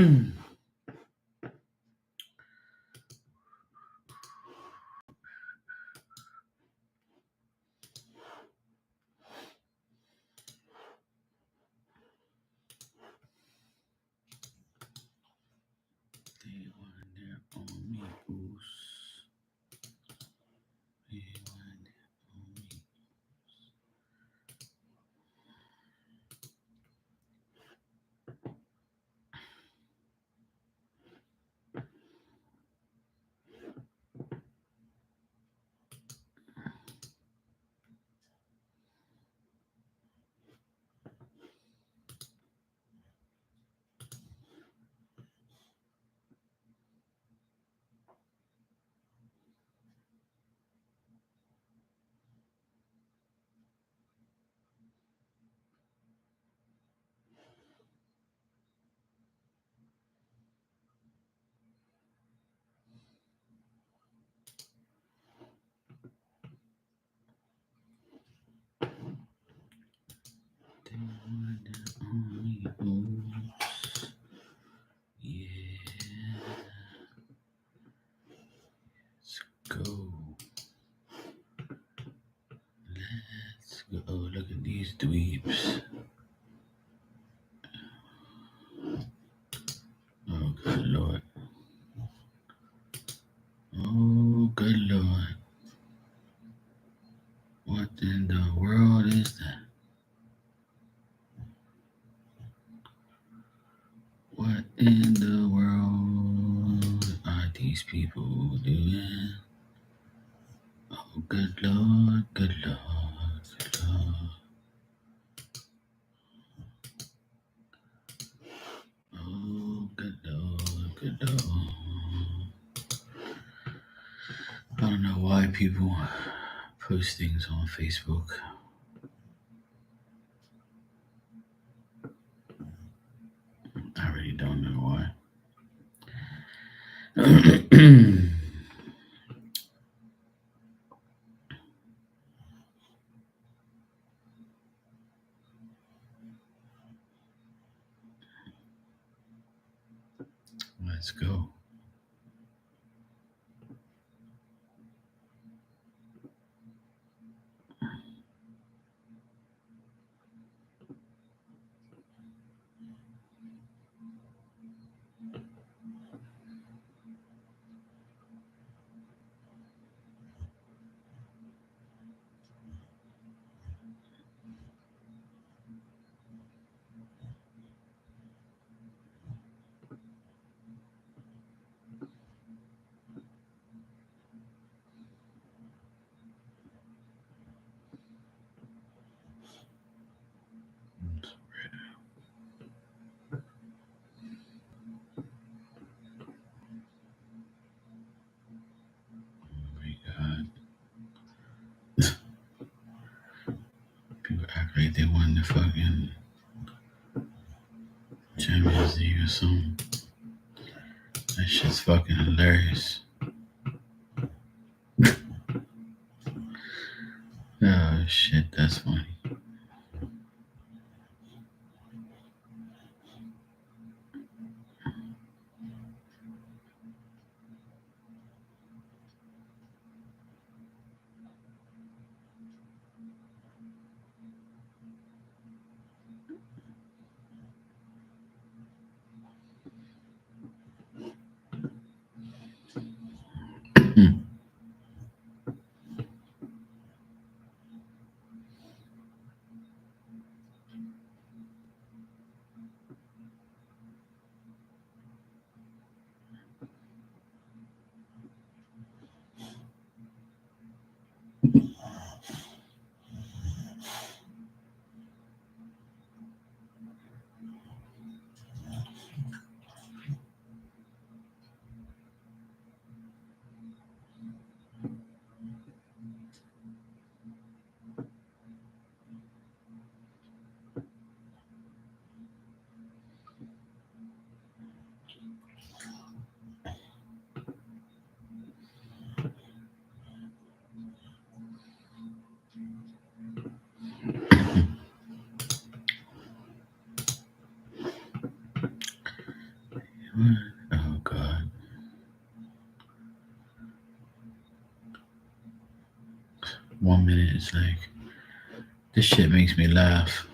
Let's go. Look at these dweebs. Oh, good Lord. Oh, good Lord. What in the world is that? What in the world are these people doing? Oh, good Lord, good Lord, good Lord. Oh, good Lord, good Lord. I don't know why people post things on Facebook. I really don't know why. Let's go. People act like they won the fucking Champions League or something. That shit's fucking hilarious. Oh shit, that's funny. What? Oh God. One minute it's like this shit makes me laugh.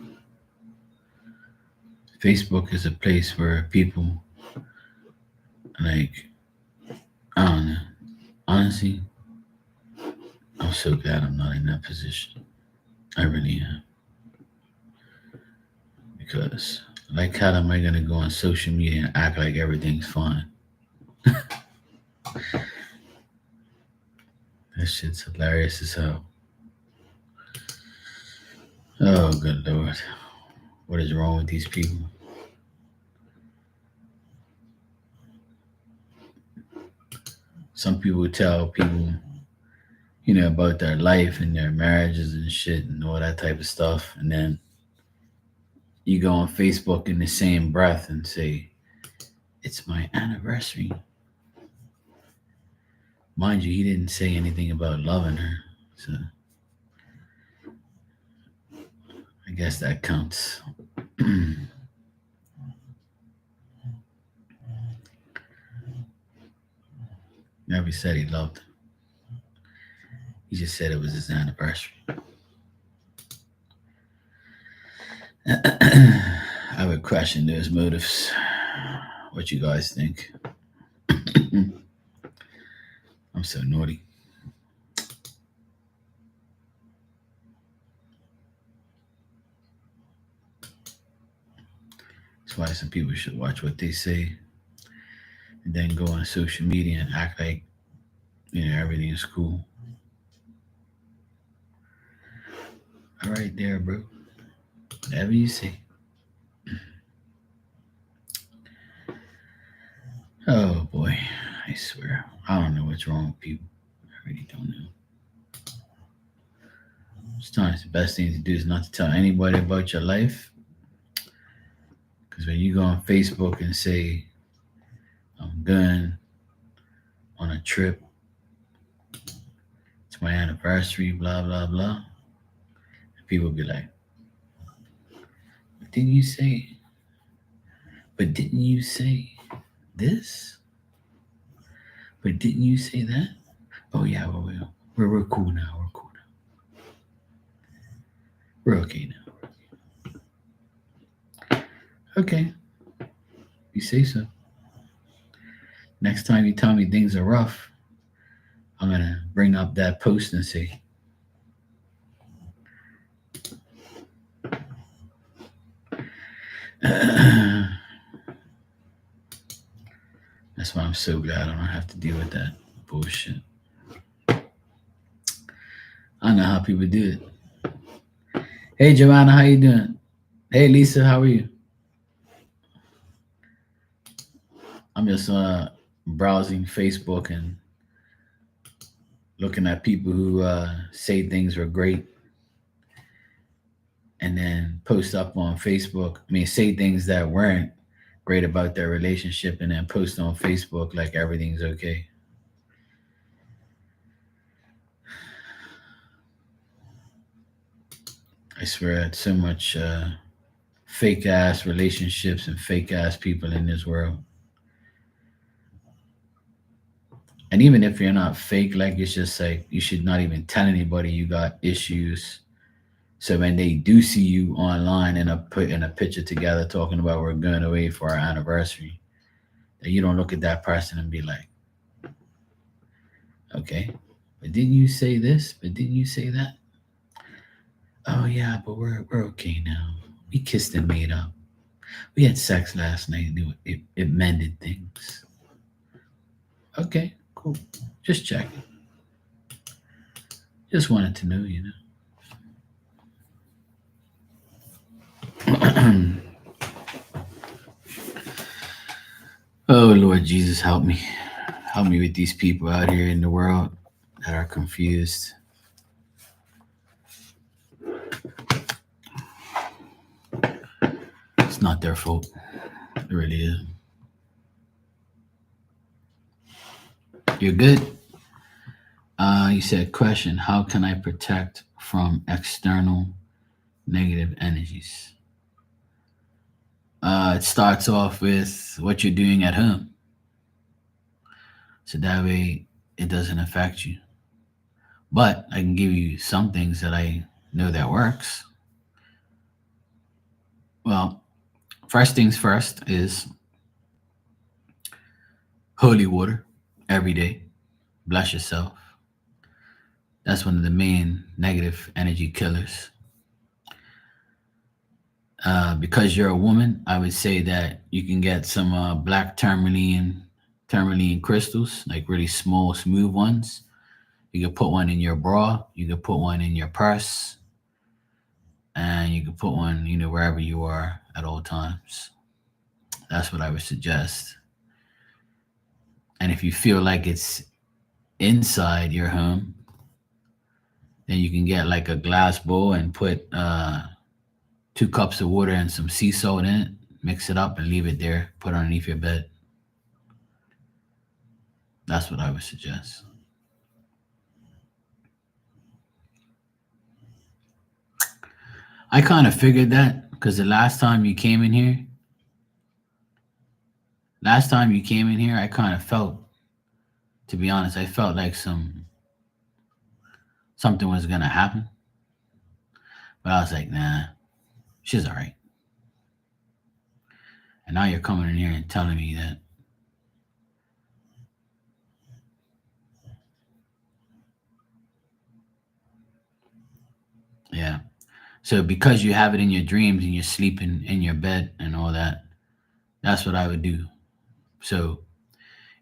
Facebook is a place where people like I don't know. Honestly, I'm so glad I'm not in that position. I really am. Because like how am I gonna go on social media and act like everything's fine? That shit's hilarious as hell. Oh good lord. What is wrong with these people? Some people tell people, about their life and their marriages and shit and all that type of stuff. And then you go on Facebook in the same breath and say, it's my anniversary. Mind you, he didn't say anything about loving her. So I guess that counts. Never said he loved her. He just said it was his anniversary. I would question those motives. What you guys think? I'm so naughty. That's why some people should watch what they say and then go on social media and act like, everything is cool. All right, there, bro. Whatever you say. Oh boy, I swear. I don't know what's wrong with people. I really don't know. Sometimes the best thing to do is not to tell anybody about your life. Because when you go on Facebook and say, I'm going on a trip, it's my anniversary, blah, blah, blah. And people be like, didn't you say? But didn't you say this? But didn't you say that? Oh yeah, well, we're cool now. We're cool now. We're okay now. Okay, you say so. Next time you tell me things are rough, I'm gonna bring up that post and say, that's why I'm so glad I don't have to deal with that bullshit. I know how people do it. Hey Joanna, how you doing? Hey Lisa, how are you? I'm just browsing Facebook and looking at people who say things were great and then post up on Facebook. I mean, say things that weren't great about their relationship and then post on Facebook like everything's okay. I swear, it's so much fake ass relationships and fake ass people in this world. And even if you're not fake, like it's just like you should not even tell anybody you got issues. So when they do see you online and putting a picture together talking about we're going away for our anniversary, that you don't look at that person and be like, okay, but didn't you say this? But didn't you say that? Oh yeah, but we're okay now. We kissed and made up. We had sex last night and it mended things. Okay, cool. Just checking. Just wanted to know. Oh Lord Jesus, help me. Help me with these people out here in the world that are confused. It's not their fault. It really is. You're good? You said, question, how can I protect from external negative energies? It starts off with what you're doing at home, so that way it doesn't affect you. But I can give you some things that I know that works. Well, first things first is holy water every day. Bless yourself. That's one of the main negative energy killers. Because you're a woman, I would say that you can get some black tourmaline crystals, like really small, smooth ones. You can put one in your bra. You can put one in your purse, and you can put one, wherever you are at all times. That's what I would suggest. And if you feel like it's inside your home, then you can get like a glass bowl and put 2 cups of water and some sea salt in it. Mix it up and leave it there. Put it underneath your bed. That's what I would suggest. I kind of figured that because the last time you came in here, I kind of felt, to be honest, I felt like something was gonna happen, but I was like, nah, she's all right. And now you're coming in here and telling me that, yeah. So because you have it in your dreams and you're sleeping in your bed and all that, that's what I would do. So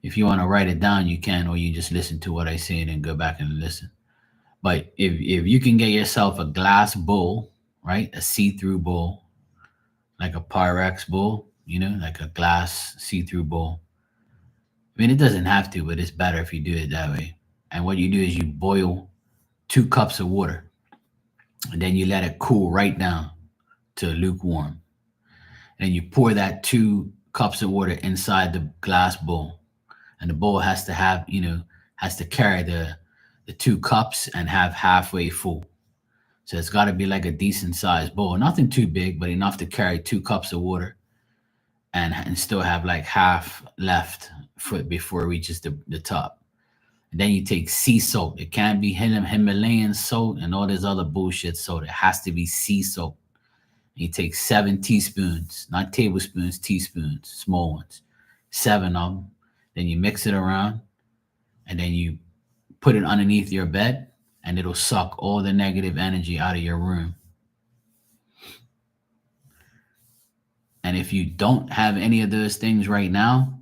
if you want to write it down, you can, or you just listen to what I say and then go back and listen. But if you can get yourself a glass bowl, right, a see-through bowl, like a Pyrex bowl, like a glass see-through bowl. I mean, it doesn't have to, but it's better if you do it that way. And what you do is you boil 2 cups of water, and then you let it cool right down to lukewarm. And you pour that 2 cups of water inside the glass bowl, and the bowl has to have, has to carry the 2 cups and have halfway full. So it's got to be like a decent sized bowl, nothing too big, but enough to carry 2 cups of water and still have like half left for before it reaches the top. And then you take sea salt. It can't be Himalayan salt and all this other bullshit salt. It has to be sea salt. You take 7 teaspoons, not tablespoons, teaspoons, small ones, 7 of them. Then you mix it around, and then you put it underneath your bed, and it'll suck all the negative energy out of your room. And if you don't have any of those things right now,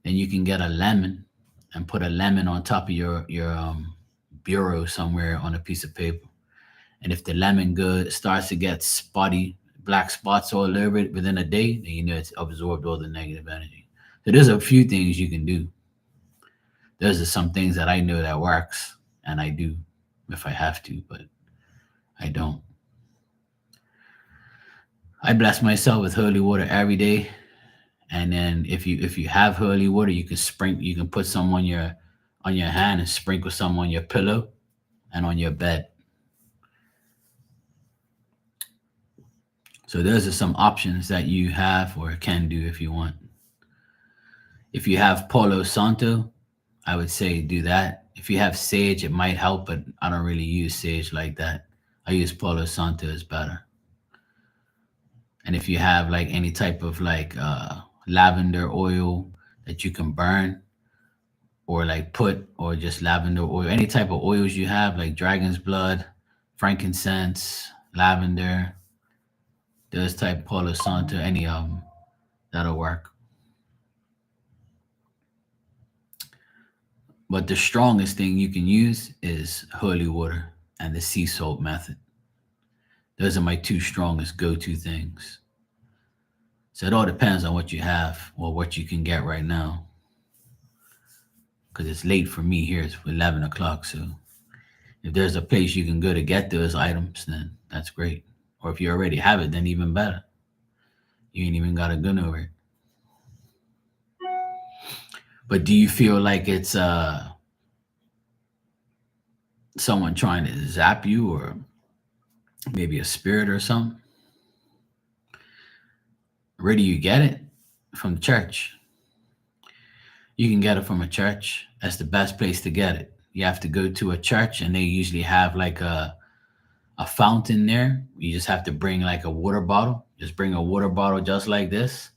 then you can get a lemon and put a lemon on top of your bureau somewhere on a piece of paper. And if the lemon good starts to get spotty, black spots all over it within a day, then you know it's absorbed all the negative energy. So there's a few things you can do. Those are some things that I know that works, and I do if I have to, but I don't. I bless myself with holy water every day, and then if you have holy water, you can put some on your hand and sprinkle some on your pillow and on your bed. So those are some options that you have or can do if you want. If you have Palo Santo, I would say do that. If you have sage, it might help, but I don't really use sage like that. I use Palo Santo is better. And if you have like any type of like lavender oil that you can burn or like put, or just lavender oil, any type of oils you have, like dragon's blood, frankincense, lavender, those type, Palo Santo, any of them, that'll work. But the strongest thing you can use is holy water and the sea salt method. Those are my two strongest go-to things. So it all depends on what you have or what you can get right now. Because it's late for me here. It's 11 o'clock. So if there's a place you can go to get those items, then that's great. Or if you already have it, then even better. You ain't even got to go nowhere. But do you feel like it's someone trying to zap you, or maybe a spirit or something? Where do you get it? From the church. You can get it from a church. That's the best place to get it. You have to go to a church, and they usually have like a fountain there. You just have to bring like a water bottle. Just bring a water bottle just like this,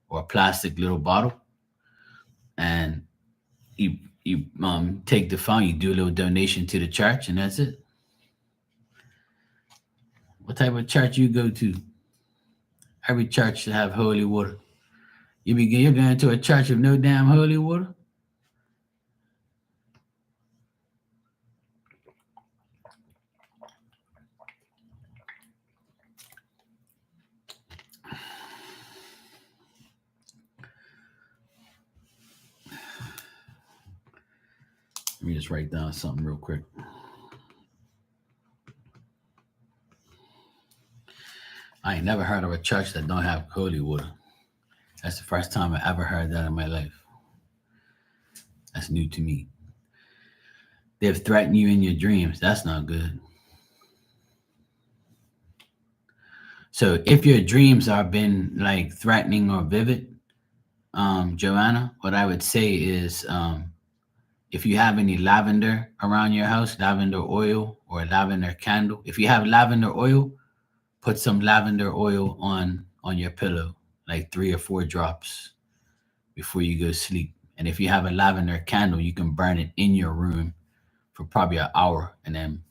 or a plastic little bottle, and you take the fountain. You do a little donation to the church, and that's it. What type of church you go to? Every church should have holy water. You're going to a church with no damn holy water. Let me just write down something real quick. I ain't never heard of a church that don't have holy water. That's the first time I ever heard that in my life. That's new to me. They've threatened you in your dreams. That's not good. So if your dreams are been like threatening or vivid, Joanna, what I would say is if you have any lavender around your house, lavender oil or lavender candle. If you have lavender oil, put some lavender oil on your pillow, like 3 or 4 drops before you go to sleep. And if you have a lavender candle, you can burn it in your room for probably an hour, and then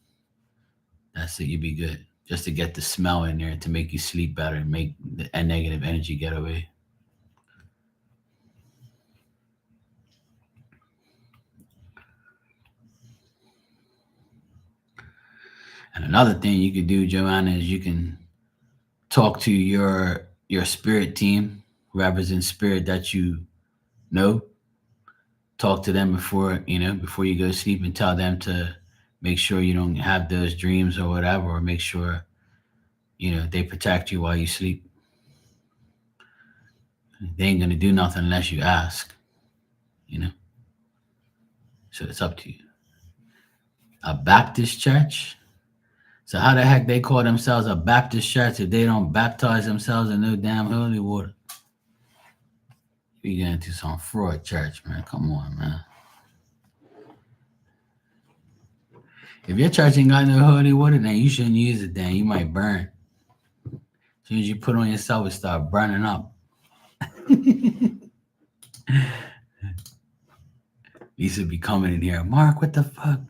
that's it. You'll be good. Just to get the smell in there to make you sleep better and make the negative energy get away. And another thing you could do, Joanna, is you can talk to your spirit team, whoever's in spirit that you know. Talk to them before you go to sleep, and tell them to make sure you don't have those dreams or whatever, or make sure they protect you while you sleep. They ain't gonna do nothing unless you ask, you know. So it's up to you. A Baptist church. So how the heck they call themselves a Baptist church if they don't baptize themselves in no damn holy water? You get into some fraud church, man. Come on, man. If your church ain't got no holy water, then you shouldn't use it. Then you might burn. As soon as you put on yourself, it start burning up. Lisa be coming in here, Mark, what the fuck?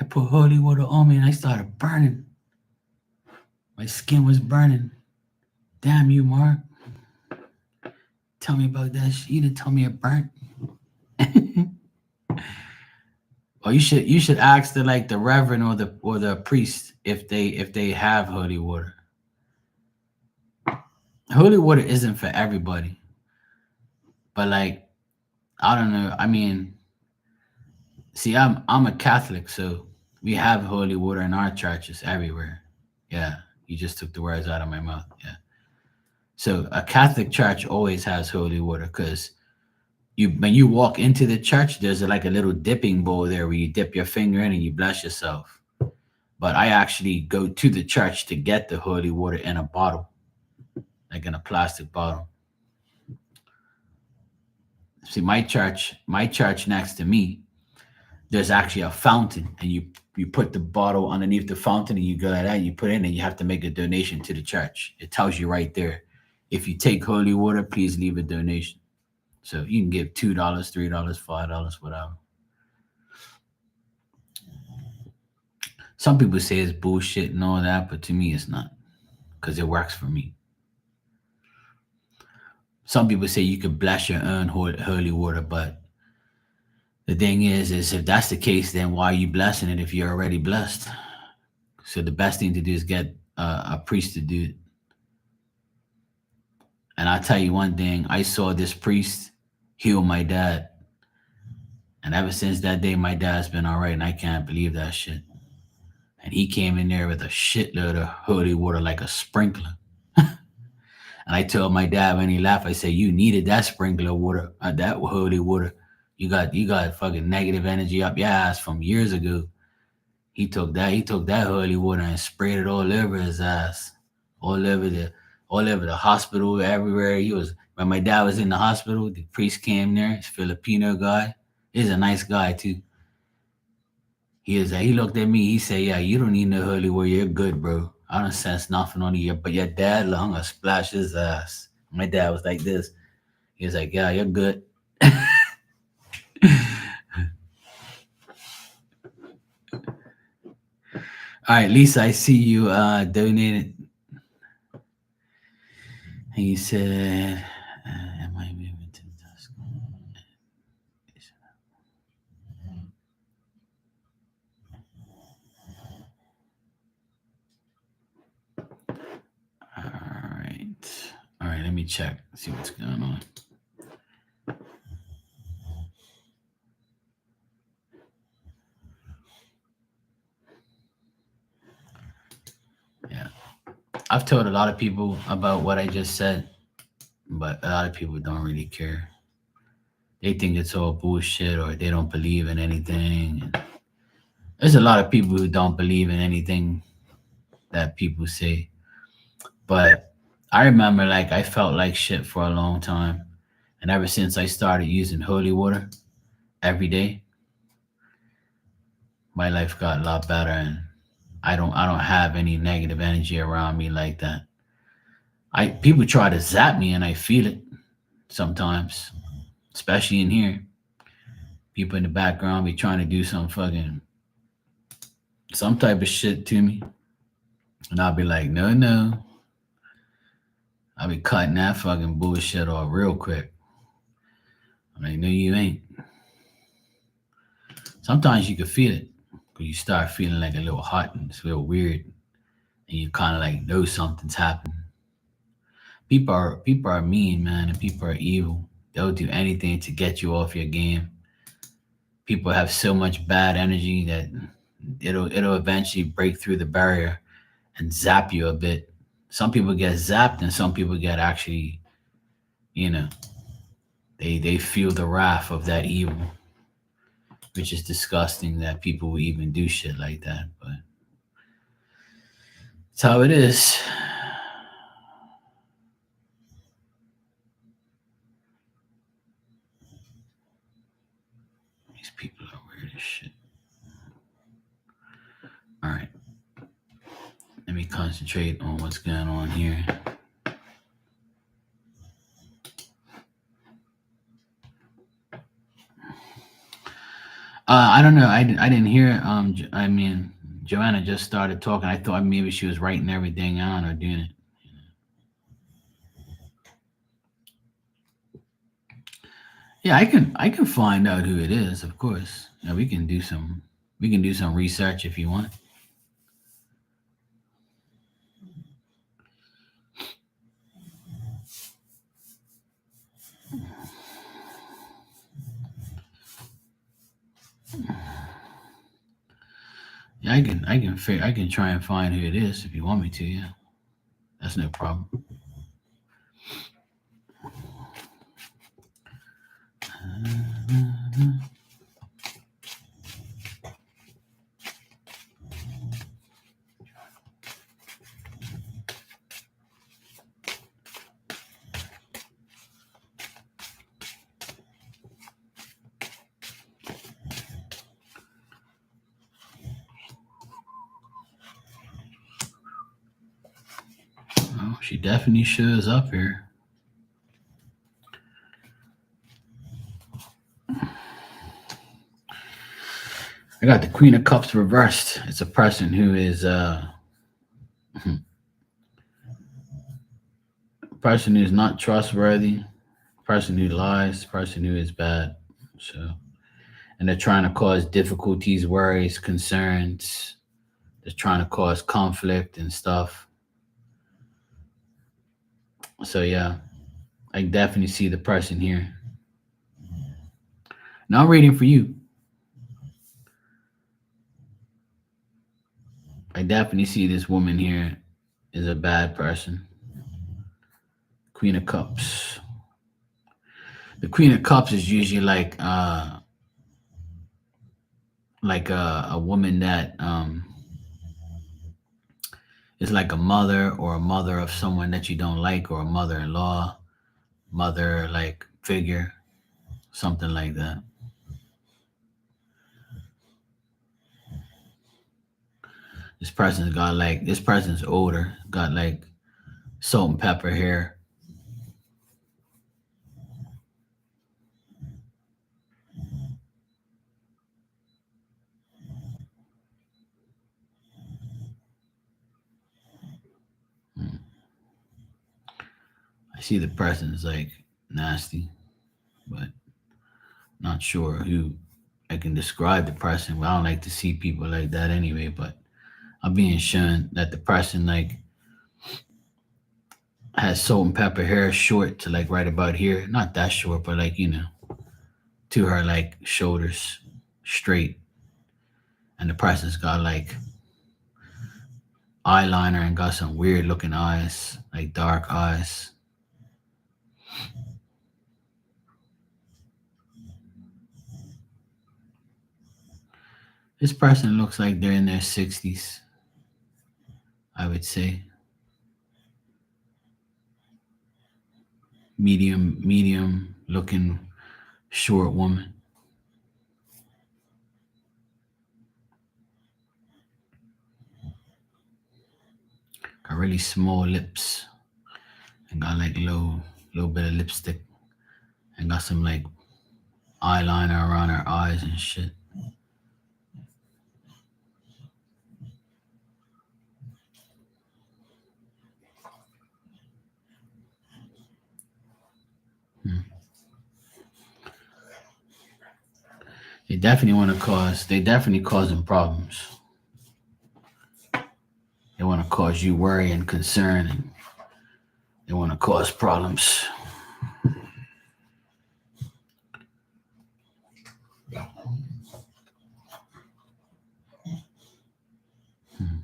I put holy water on me and I started burning. My skin was burning. Damn you, Mark. Tell me about that shit. You didn't tell me it burnt. Or you should ask the reverend or the priest if they have holy water. Holy water isn't for everybody. But I don't know. I mean, see, I'm a Catholic, so we have holy water in our churches everywhere. Yeah, you just took the words out of my mouth. Yeah. So a Catholic church always has holy water because when you walk into the church, there's like a little dipping bowl there where you dip your finger in and you bless yourself. But I actually go to the church to get the holy water in a bottle, like in a plastic bottle. See, my church next to me, there's actually a fountain, and you put the bottle underneath the fountain, and you go like that, you put it in, and you have to make a donation to the church. It tells you right there, if you take holy water, please leave a donation. So you can give $2, $3, $5, whatever. Some people say it's bullshit and all that, but to me it's not, because it works for me. Some people say you could bless your own holy water, but the thing is if that's the case, then why are you blessing it if you're already blessed? So the best thing to do is get a priest to do it. And I'll tell you one thing, I saw this priest heal my dad. And ever since that day, my dad's been all right, and I can't believe that shit. And he came in there with a shitload of holy water like a sprinkler. And I told my dad when he laughed, I said, you needed that sprinkler water, that holy water. You got fucking negative energy up your ass from years ago. He took that holy water and sprayed it all over his ass, all over all over the hospital, everywhere. He was when my dad was in the hospital. The priest came there. He's a Filipino guy. He's a nice guy too. He looked at me. He said, "Yeah, you don't need no holy water. You're good, bro. I don't sense nothing on you. But your dad, look, I'm gonna splash his ass." My dad was like this. He was like, "Yeah, you're good." All right, Lisa, I see you donated. He said, "Am I moving to the task?" All right, all right. Let me check. See what's going on. Yeah, I've told a lot of people about what I just said, but a lot of people don't really care. They think it's all bullshit or they don't believe in anything. There's a lot of people who don't believe in anything that people say. But I remember like I felt like shit for a long time. And ever since I started using holy water every day, my life got a lot better and I don't have any negative energy around me like that. I people try to zap me and I feel it sometimes, especially in here. People in the background be trying to do some type of shit to me. And I'll be like, no, no. I'll be cutting that fucking bullshit off real quick. I'm like, no, you ain't. Sometimes you can feel it. Cause you start feeling like a little hot and it's a little weird. And you kind of like know something's happening. People are mean, man, and people are evil. They'll do anything to get you off your game. People have so much bad energy that it'll eventually break through the barrier and zap you a bit. Some people get zapped and some people get actually, you know, they feel the wrath of that evil, which is disgusting that people would even do shit like that. But it's how it is. These people are weird as shit. All right, let me concentrate on what's going on here. I don't know. I didn't hear. I mean, Joanna just started talking. I thought maybe she was writing everything on or doing it. Yeah, I can find out who it is. Of course, yeah, we can do some research if you want. Yeah, I can try and find who it is if you want me to. Yeah, that's no problem. Oh, she definitely shows up here. I got the Queen of Cups reversed. It's a person who is a person who's not trustworthy, person who lies, person who is bad. So, and they're trying to cause difficulties, worries, concerns. They're trying to cause conflict and stuff. So yeah, I definitely see the person here. Now I'm reading for you. I definitely see this woman here is a bad person. Queen of Cups. The Queen of Cups is usually like a woman that It's like a mother or a mother of someone that you don't like, or a mother-in-law, mother like figure, something like that. This person's older, got like salt and pepper hair. Hmm. I see the person's like nasty, but not sure who I can describe the person. Well, I don't like to see people like that anyway, but I'm being shown that the person like has salt and pepper hair, short to like right about here. Not that short, but like, to her like shoulders, straight. And the person's got like eyeliner and got some weird looking eyes, like dark eyes. This person looks like they're in their 60s, I would say. Medium looking short woman. Got really small lips and got like little bit of lipstick and got some like eyeliner around her eyes and shit. Hmm. They definitely causing problems. They want to cause you worry and concern, and they want to cause problems. Hmm.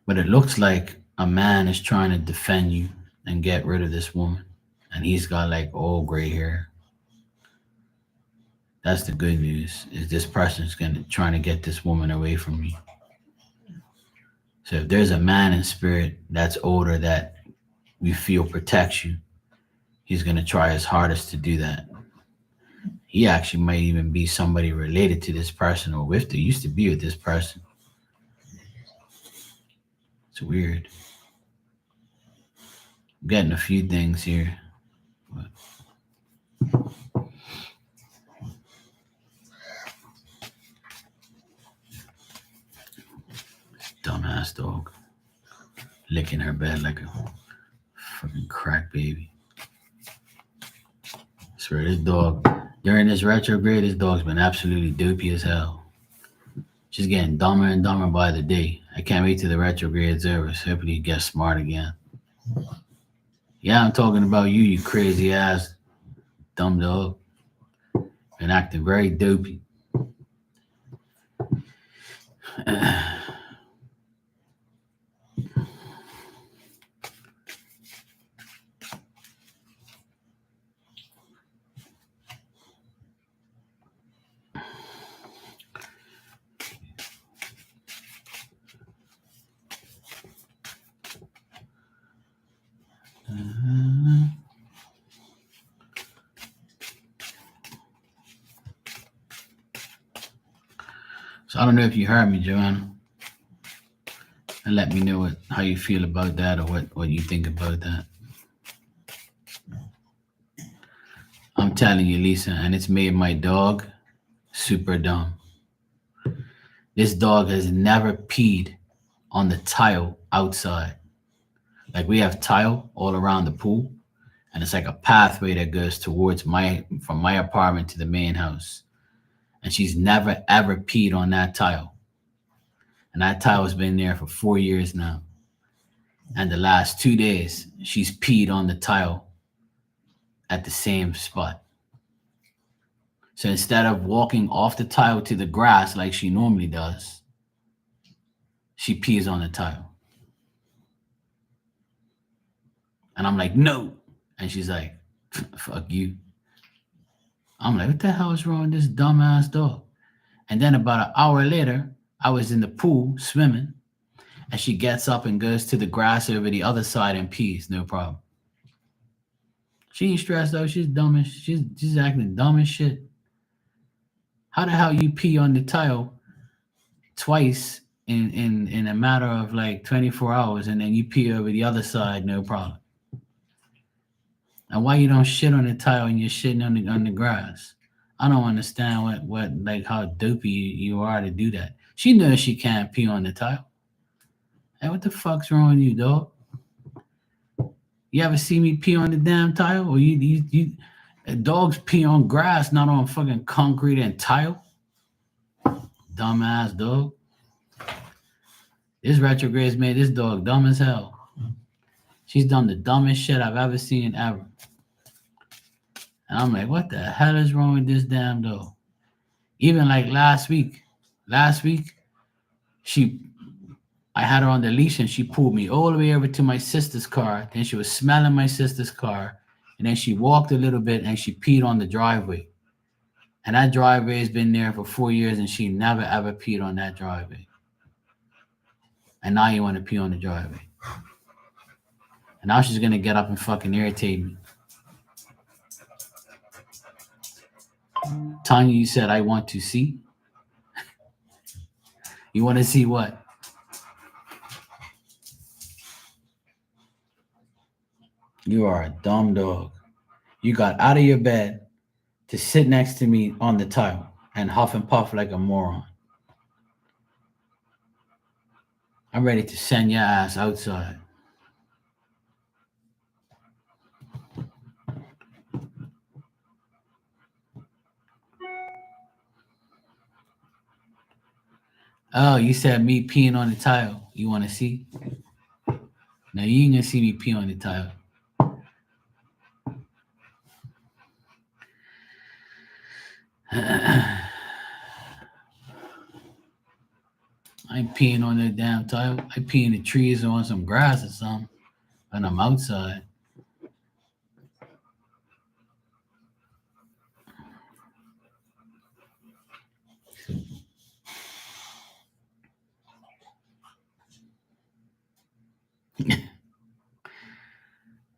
But it looks like a man is trying to defend you and get rid of this woman. And he's got like old gray hair. That's the good news. Is this person's gonna trying to get this woman away from you. So if there's a man in spirit that's older that we feel protects you, he's gonna try his hardest to do that. He actually might even be somebody related to this person or with the used to be with this person. It's weird. I'm getting a few things here. But dumbass dog licking her bed like a fucking crack baby. I swear this dog during this retrograde, this dog's been absolutely dopey as hell. She's getting dumber and dumber by the day. I can't wait till the retrograde's over. So hopefully he gets smart again. Yeah, I'm talking about you, you crazy ass dumb dog. Been acting very dopey. So I don't know if you heard me, Joanna, and let me know how you feel about that or what you think about that. I'm telling you, Lisa, and it's made my dog super dumb. This dog has never peed on the tile outside. Like we have tile all around the pool, and it's like a pathway that goes towards from my apartment to the main house. And she's never ever peed on that tile. And that tile has been there for 4 years now. And the last 2 days, she's peed on the tile at the same spot. So instead of walking off the tile to the grass like she normally does, she pees on the tile. And I'm like, no. And she's like, fuck you. I'm like, what the hell is wrong with this dumbass dog? And then about an hour later, I was in the pool swimming, and she gets up and goes to the grass over the other side and pees. No problem. She ain't stressed out. She's dumb as she's acting dumb as shit. How the hell you pee on the tile twice in a matter of like 24 hours, and then you pee over the other side? No problem. And why you don't shit on the tile and you're shitting on the grass? I don't understand what like how dopey you are to do that. She knows she can't pee on the tile. Hey, what the fuck's wrong with you, dog? You ever see me pee on the damn tile? Or you dogs pee on grass, not on fucking concrete and tile? Dumbass dog. This retrograde's made this dog dumb as hell. She's done the dumbest shit I've ever seen ever. And I'm like, what the hell is wrong with this damn dog? Even like last week, she I had her on the leash and she pulled me all the way over to my sister's car. Then she was smelling my sister's car. And then she walked a little bit and she peed on the driveway. And that driveway has been there for 4 years and she never ever peed on that driveway. And now you want to pee on the driveway. And now she's going to get up and fucking irritate me. Tanya, you said, I want to see. You want to see what? You are a dumb dog. You got out of your bed to sit next to me on the tile and huff and puff like a moron. I'm ready to send your ass outside. Oh, you said me peeing on the tile. You want to see? Now you ain't gonna see me pee on the tile. I ain't peeing on that damn tile. I pee in the trees or on some grass or something. And I'm outside.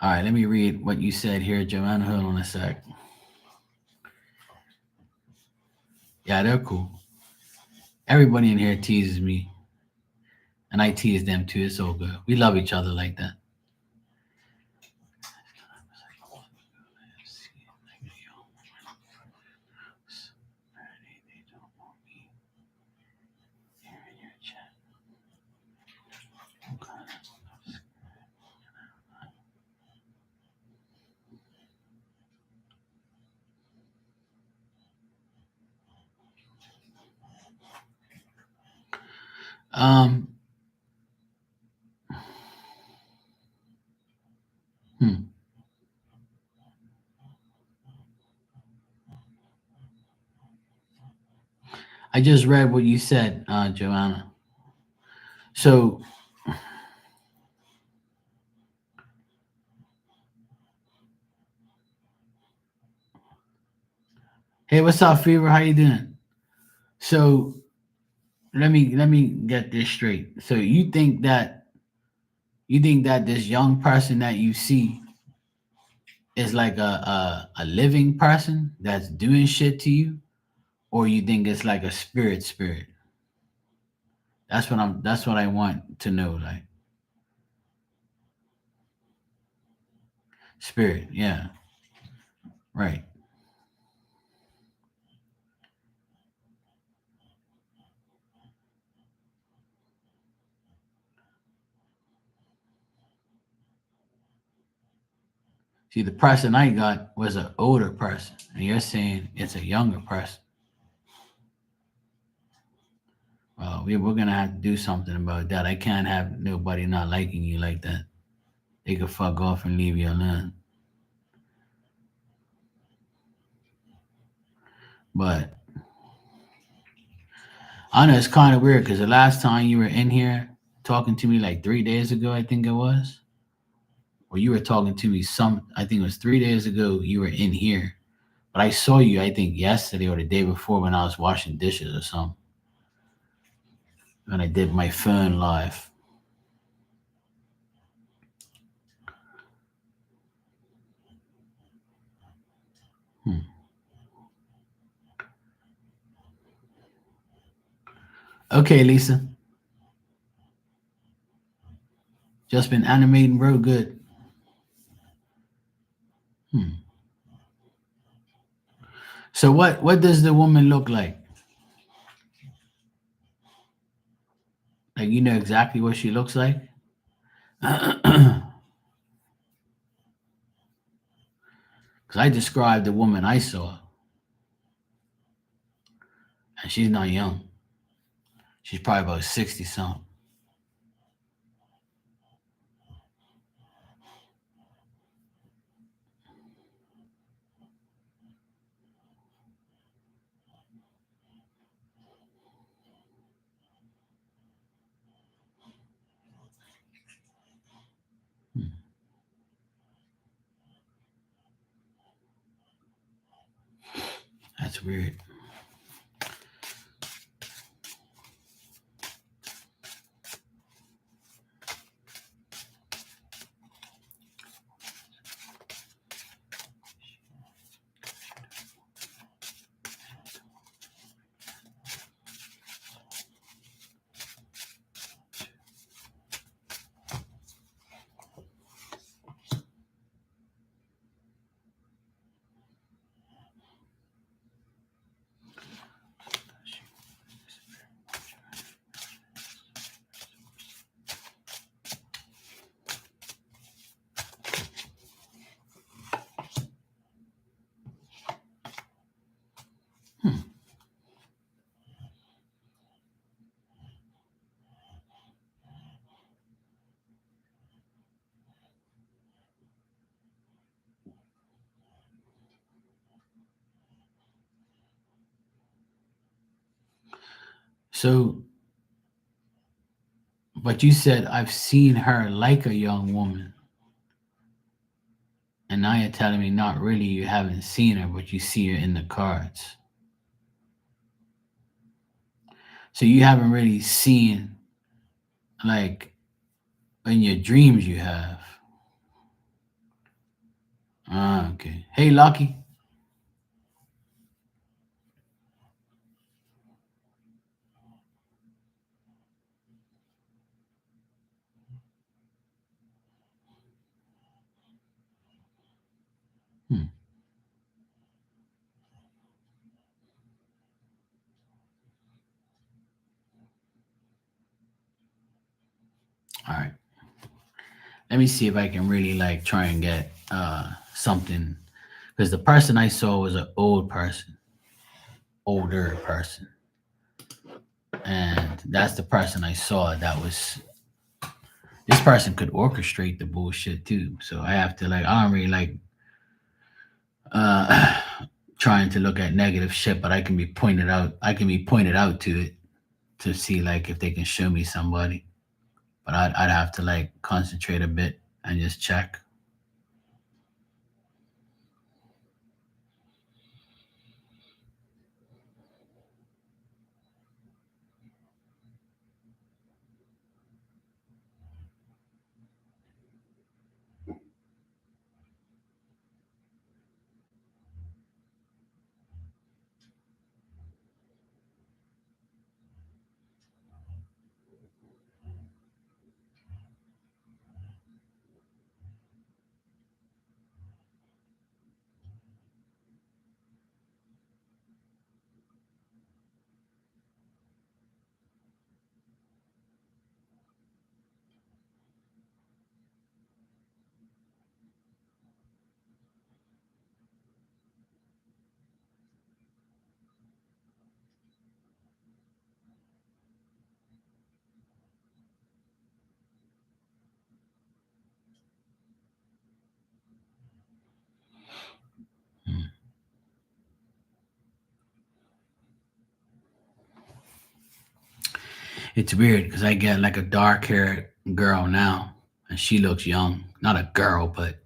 All right, let me read what you said here, Joanna. Hold on a sec. Yeah, they're cool. Everybody in here teases me. And I tease them too. It's all good. We love each other like that. Um, I just read what you said, Joanna. So, hey, what's up, Fever? How you doing? So, let me get this straight. So, you think that this young person that you see is like a living person that's doing shit to you, or you think it's like a spirit? That's what I want to know. Like spirit, yeah, right. See, the person I got was an older person, and you're saying it's a younger person. Well, we're gonna have to do something about that. I can't have nobody not liking you like that. They could fuck off and leave you alone. But I know it's kind of weird because the last time you were in here talking to me like 3 days ago, I think it was, or you were talking to me I think it was 3 days ago. You were in here, but I saw you, I think yesterday or the day before when I was washing dishes or something. when I did my phone live. Hmm. Okay, Lisa. Just been animating real good. Hmm. So what does the woman look like? Like you know exactly what she looks like? Because I described the woman I saw, and she's not young. She's probably about 60 something. Hmm. That's weird. Hmm. So, but you said I've seen her like a young woman, and now you're telling me not really. You haven't seen her, but you see her in the cards. So you haven't really seen like in your dreams. You have. Ah, okay. Hey, Lucky. Hmm. All right. Let me see if I can really like try and get something because the person I saw was an old person, older person, and that's the person I saw. That was this person could orchestrate the bullshit too. So I have to like I don't really like uh trying to look at negative shit, but I can be pointed out. I can be pointed out to it to see like if they can show me somebody. But I'd have to like concentrate a bit and just check. Hmm. It's weird because I get like a dark haired girl now, and she looks young. Not a girl, but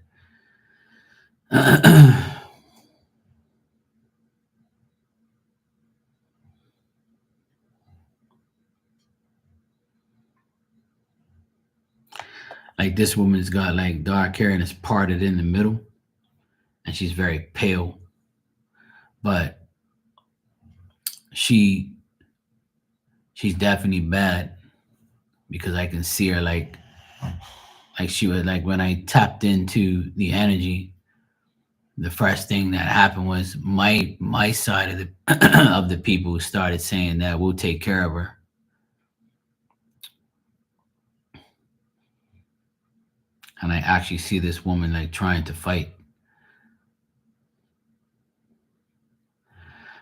Like this woman's got like dark hair and it's parted in the middle, and she's very pale, but she she's definitely bad because I can see her like she was like when I tapped into the energy, the first thing that happened was my side of the of the people started saying that we'll take care of her. And I actually see this woman like trying to fight,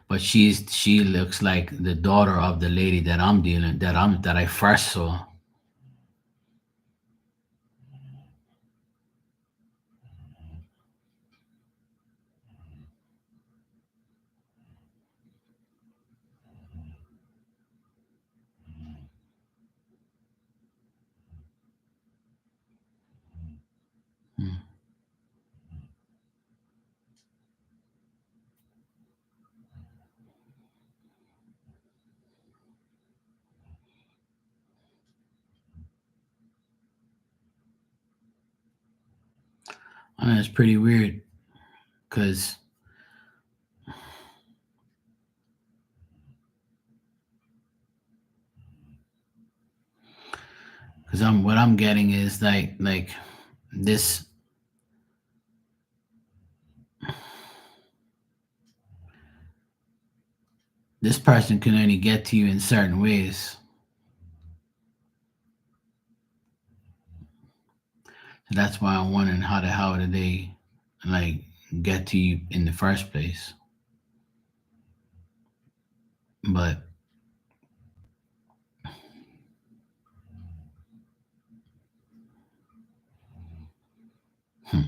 but she looks like the daughter of the lady that I first saw. Hmm. I mean, it's pretty weird because I'm what I'm getting is like this this person can only get to you in certain ways. So that's why I'm wondering how did they like get to you in the first place. But hmm,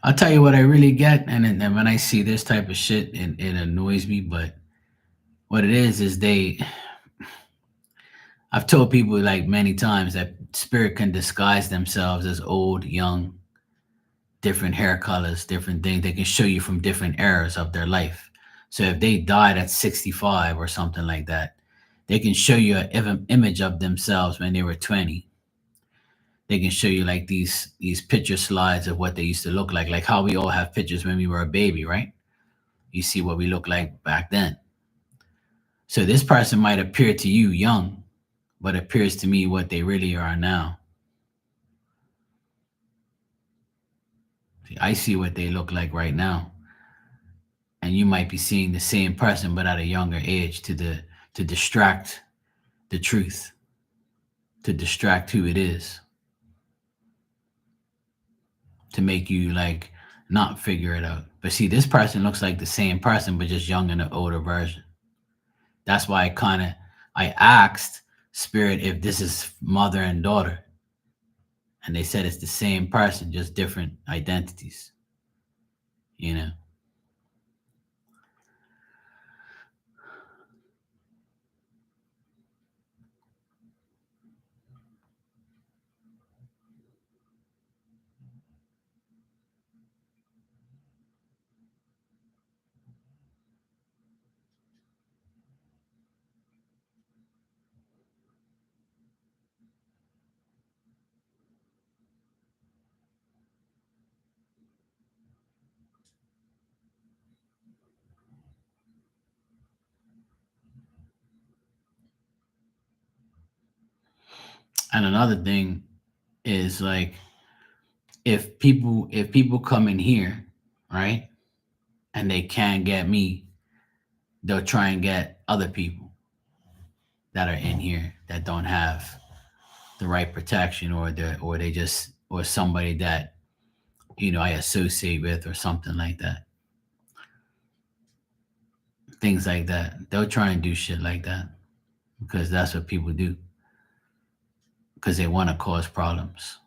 I'll tell you what I really get, and when I see this type of shit, it annoys me. But what it is they. I've told people like many times that spirit can disguise themselves as old, young, different hair colors, different things. They can show you from different eras of their life. So if they died at 65 or something like that, they can show you an image of themselves when they were 20. They can show you like these picture slides of what they used to look like how we all have pictures when we were a baby, right? You see what we look like back then. So this person might appear to you young, but appears to me what they really are now. See, I see what they look like right now, and you might be seeing the same person but at a younger age to distract the truth, to distract who it is, to make you like not figure it out. But see, this person looks like the same person but just young in an older version. That's why I asked spirit if this is mother and daughter, and they said it's the same person, just different identities. You know. And another thing is like if people come in here, right, and they can't get me, they'll try and get other people that are in here that don't have the right protection, or they just or somebody that I associate with or something like that. Things like that. They'll try and do shit like that because that's what people do because they want to cause problems.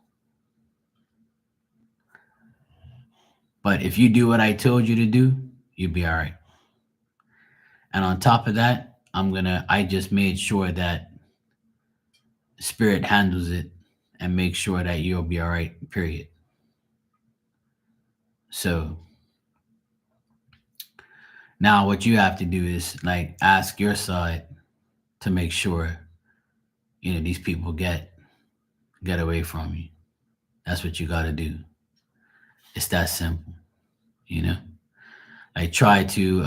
But if you do what I told you to do, you'll be all right. And on top of that, I just made sure that spirit handles it and make sure that you'll be all right, period. So now what you have to do is like ask your side to make sure these people get away from you. That's what you got to do. It's that simple, you know. Like try to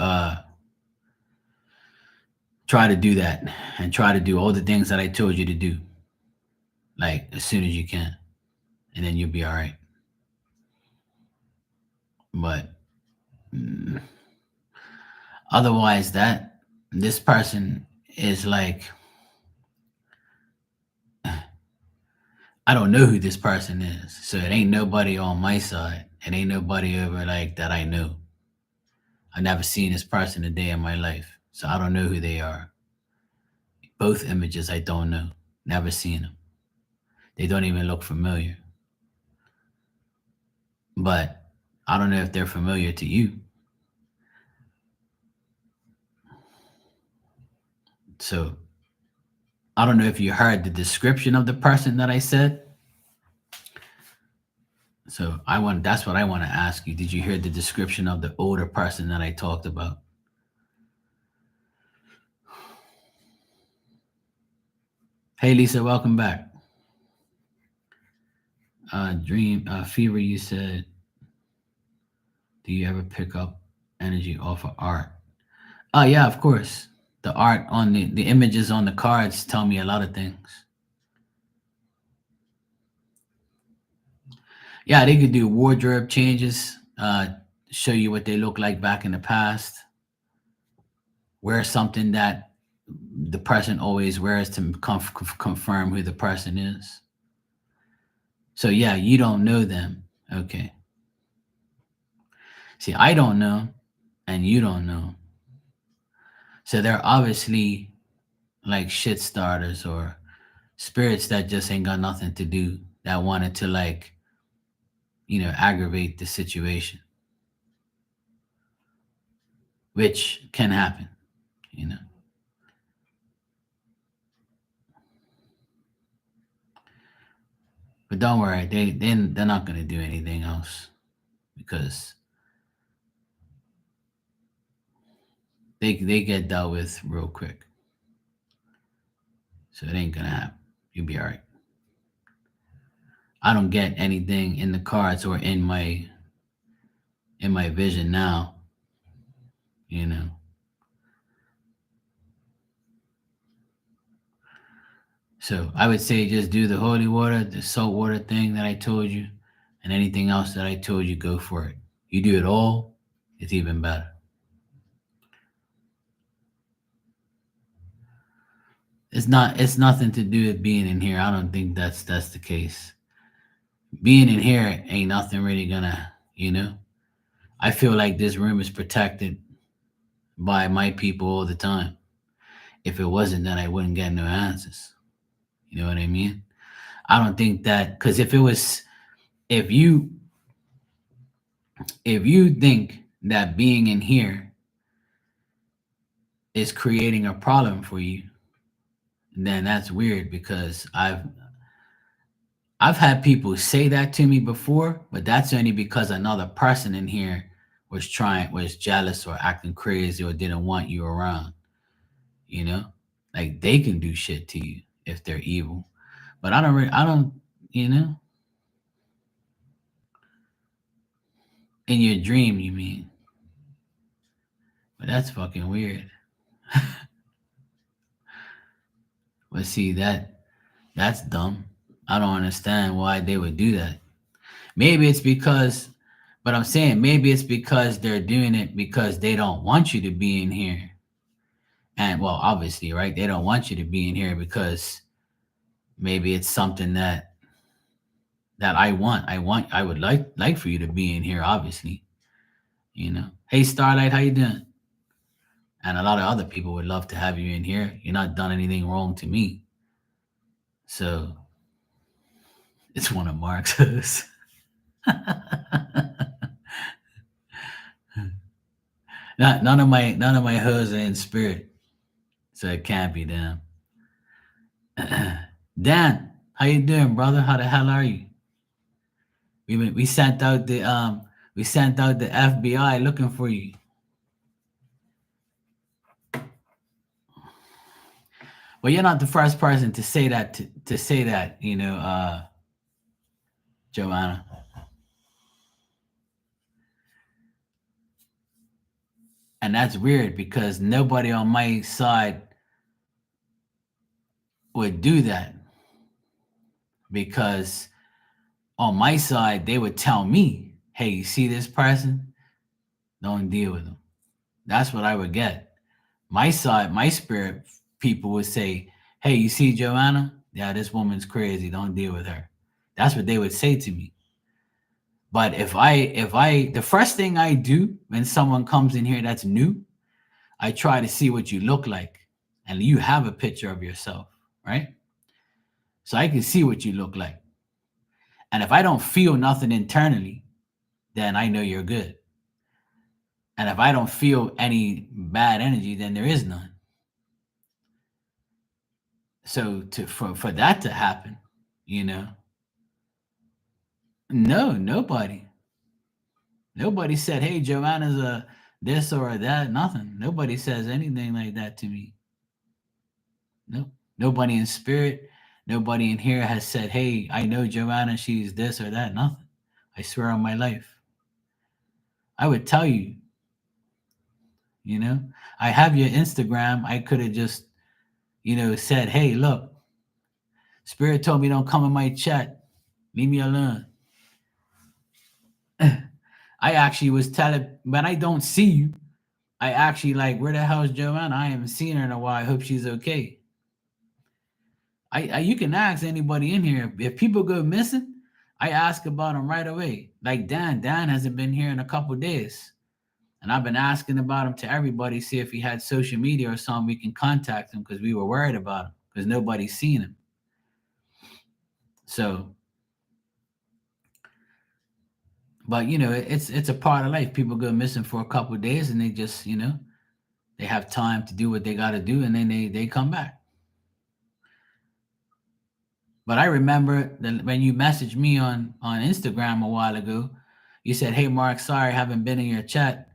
do that, and try to do all the things that I told you to do, like as soon as you can, and then you'll be all right. But mm, otherwise, that this person is like, I don't know who this person is, so it ain't nobody on my side. It ain't nobody over like that I know. I never seen this person a day in my life, so I don't know who they are. Both images I don't know, never seen them. They don't even look familiar. But I don't know if they're familiar to you. So I don't know if you heard the description of the person that I said. So that's what I want to ask you. Did you hear the description of the older person that I talked about? Hey Lisa, welcome back. Dream Fever, you said, do you ever pick up energy off of art? Oh yeah, of course. The art on the images on the cards tell me a lot of things. Yeah, they could do wardrobe changes, show you what they look like back in the past. Wear something that the person always wears to confirm who the person is. So yeah, you don't know them. Okay. See, I don't know, and you don't know. So they're obviously like shit starters or spirits that just ain't got nothing to do, that wanted to like, aggravate the situation, which can happen, you know. But don't worry, they're not gonna do anything else because they get dealt with real quick. So it ain't gonna happen. You'll be all right. I don't get anything in the cards or in my vision now, you know. So I would say just do the holy water, the salt water thing that I told you, and anything else that I told you, go for it. You do it all, it's even better. It's nothing to do with being in here. I don't think that's the case. Being in here ain't nothing really gonna, I feel like this room is protected by my people all the time. If it wasn't, then I wouldn't get no answers. You know what I mean? I don't think that, because if you if you think that being in here is creating a problem for you, then that's weird because I've had people say that to me before, but that's only because another person in here was jealous or acting crazy or didn't want you around, you know? Like they can do shit to you if they're evil. But I don't, you know, in your dream, you mean. But that's fucking weird. But see that's dumb. I don't understand why they would do that. Maybe it's because, but I'm saying maybe it's because they're doing it because they don't want you to be in here. And well, obviously, right? They don't want you to be in here because maybe it's something that I want. I would like for you to be in here, obviously. Hey Starlight, how you doing? And a lot of other people would love to have you in here. You're not done anything wrong to me. So it's one of Marx's. None of my hoes are in spirit, so it can't be them. Dan, how you doing, brother? How the hell are you? We sent out the FBI looking for you. Well, you're not the first person to say that. To say that, Joanna. And that's weird because nobody on my side would do that, because on my side they would tell me, hey, you see this person, don't deal with them. That's what I would get. My side, my spirit people would say, hey, you see Joanna, yeah, this woman's crazy, don't deal with her. That's what they would say to me. But if I the first thing I do when someone comes in here that's new, I try to see what you look like. And you have a picture of yourself, right? So I can see what you look like. And if I don't feel nothing internally, then I know you're good. And if I don't feel any bad energy, then there is none. So for that to happen, you know, no, nobody. Nobody said, hey, Joanna's a this or a that, nothing. Nobody says anything like that to me. No. Nobody in spirit, nobody in here has said, hey, I know Joanna, she's this or that, nothing. I swear on my life. I would tell you, you know. I have your Instagram. I could have just, said, hey, look, Spirit told me don't come in my chat. Leave me alone. I actually was telling, when I don't see you, I actually like, where the hell is Joanna? I haven't seen her in a while. I hope she's okay. I you can ask anybody in here. If people go missing, I ask about them right away. Like Dan. Dan hasn't been here in a couple days. And I've been asking about him to everybody, see if he had social media or something we can contact him, because we were worried about him because nobody's seen him. So, but it's a part of life. People go missing for a couple of days and they just, they have time to do what they got to do, and then they come back. But I remember that when you messaged me on Instagram a while ago, you said, "Hey Mark, sorry I haven't been in your chat.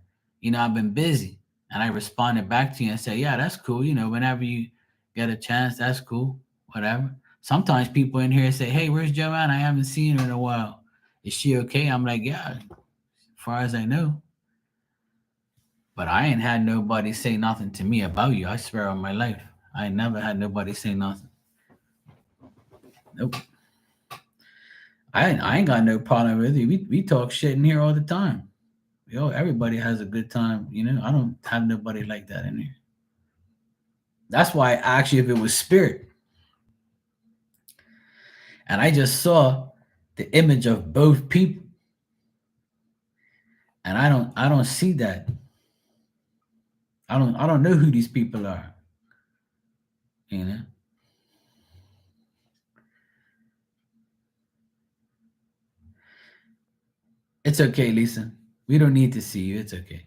I've been busy." And I responded back to you and said, "Yeah, that's cool. Whenever you get a chance, that's cool. Whatever." Sometimes people in here say, "Hey, where's Joanne? I haven't seen her in a while. Is she okay?" I'm like, "Yeah, as far as I know." But I ain't had nobody say nothing to me about you. I swear on my life, I ain't never had nobody say nothing. Nope. I ain't got no problem with you. We talk shit in here all the time. Everybody has a good time. I don't have nobody like that in here. That's why actually, if it was spirit, and I just saw the image of both people, and I don't see that. I don't know who these people are. You know, it's okay, Lisa. We don't need to see you. It's okay.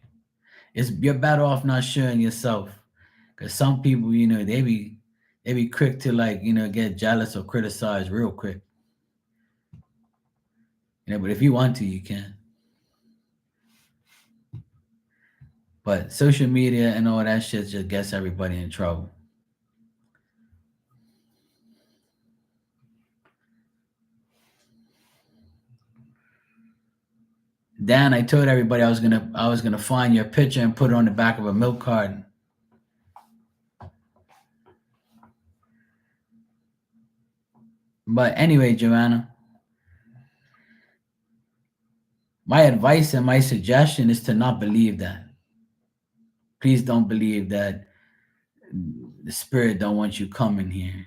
You're better off not showing yourself, because some people, they be quick to, like, get jealous or criticize real quick. But if you want to, you can. But social media and all that shit just gets everybody in trouble. Dan, I told everybody I was gonna find your picture and put it on the back of a milk carton. But anyway, Joanna, my advice and my suggestion is to not believe that. Please don't believe that the spirit don't want you coming here.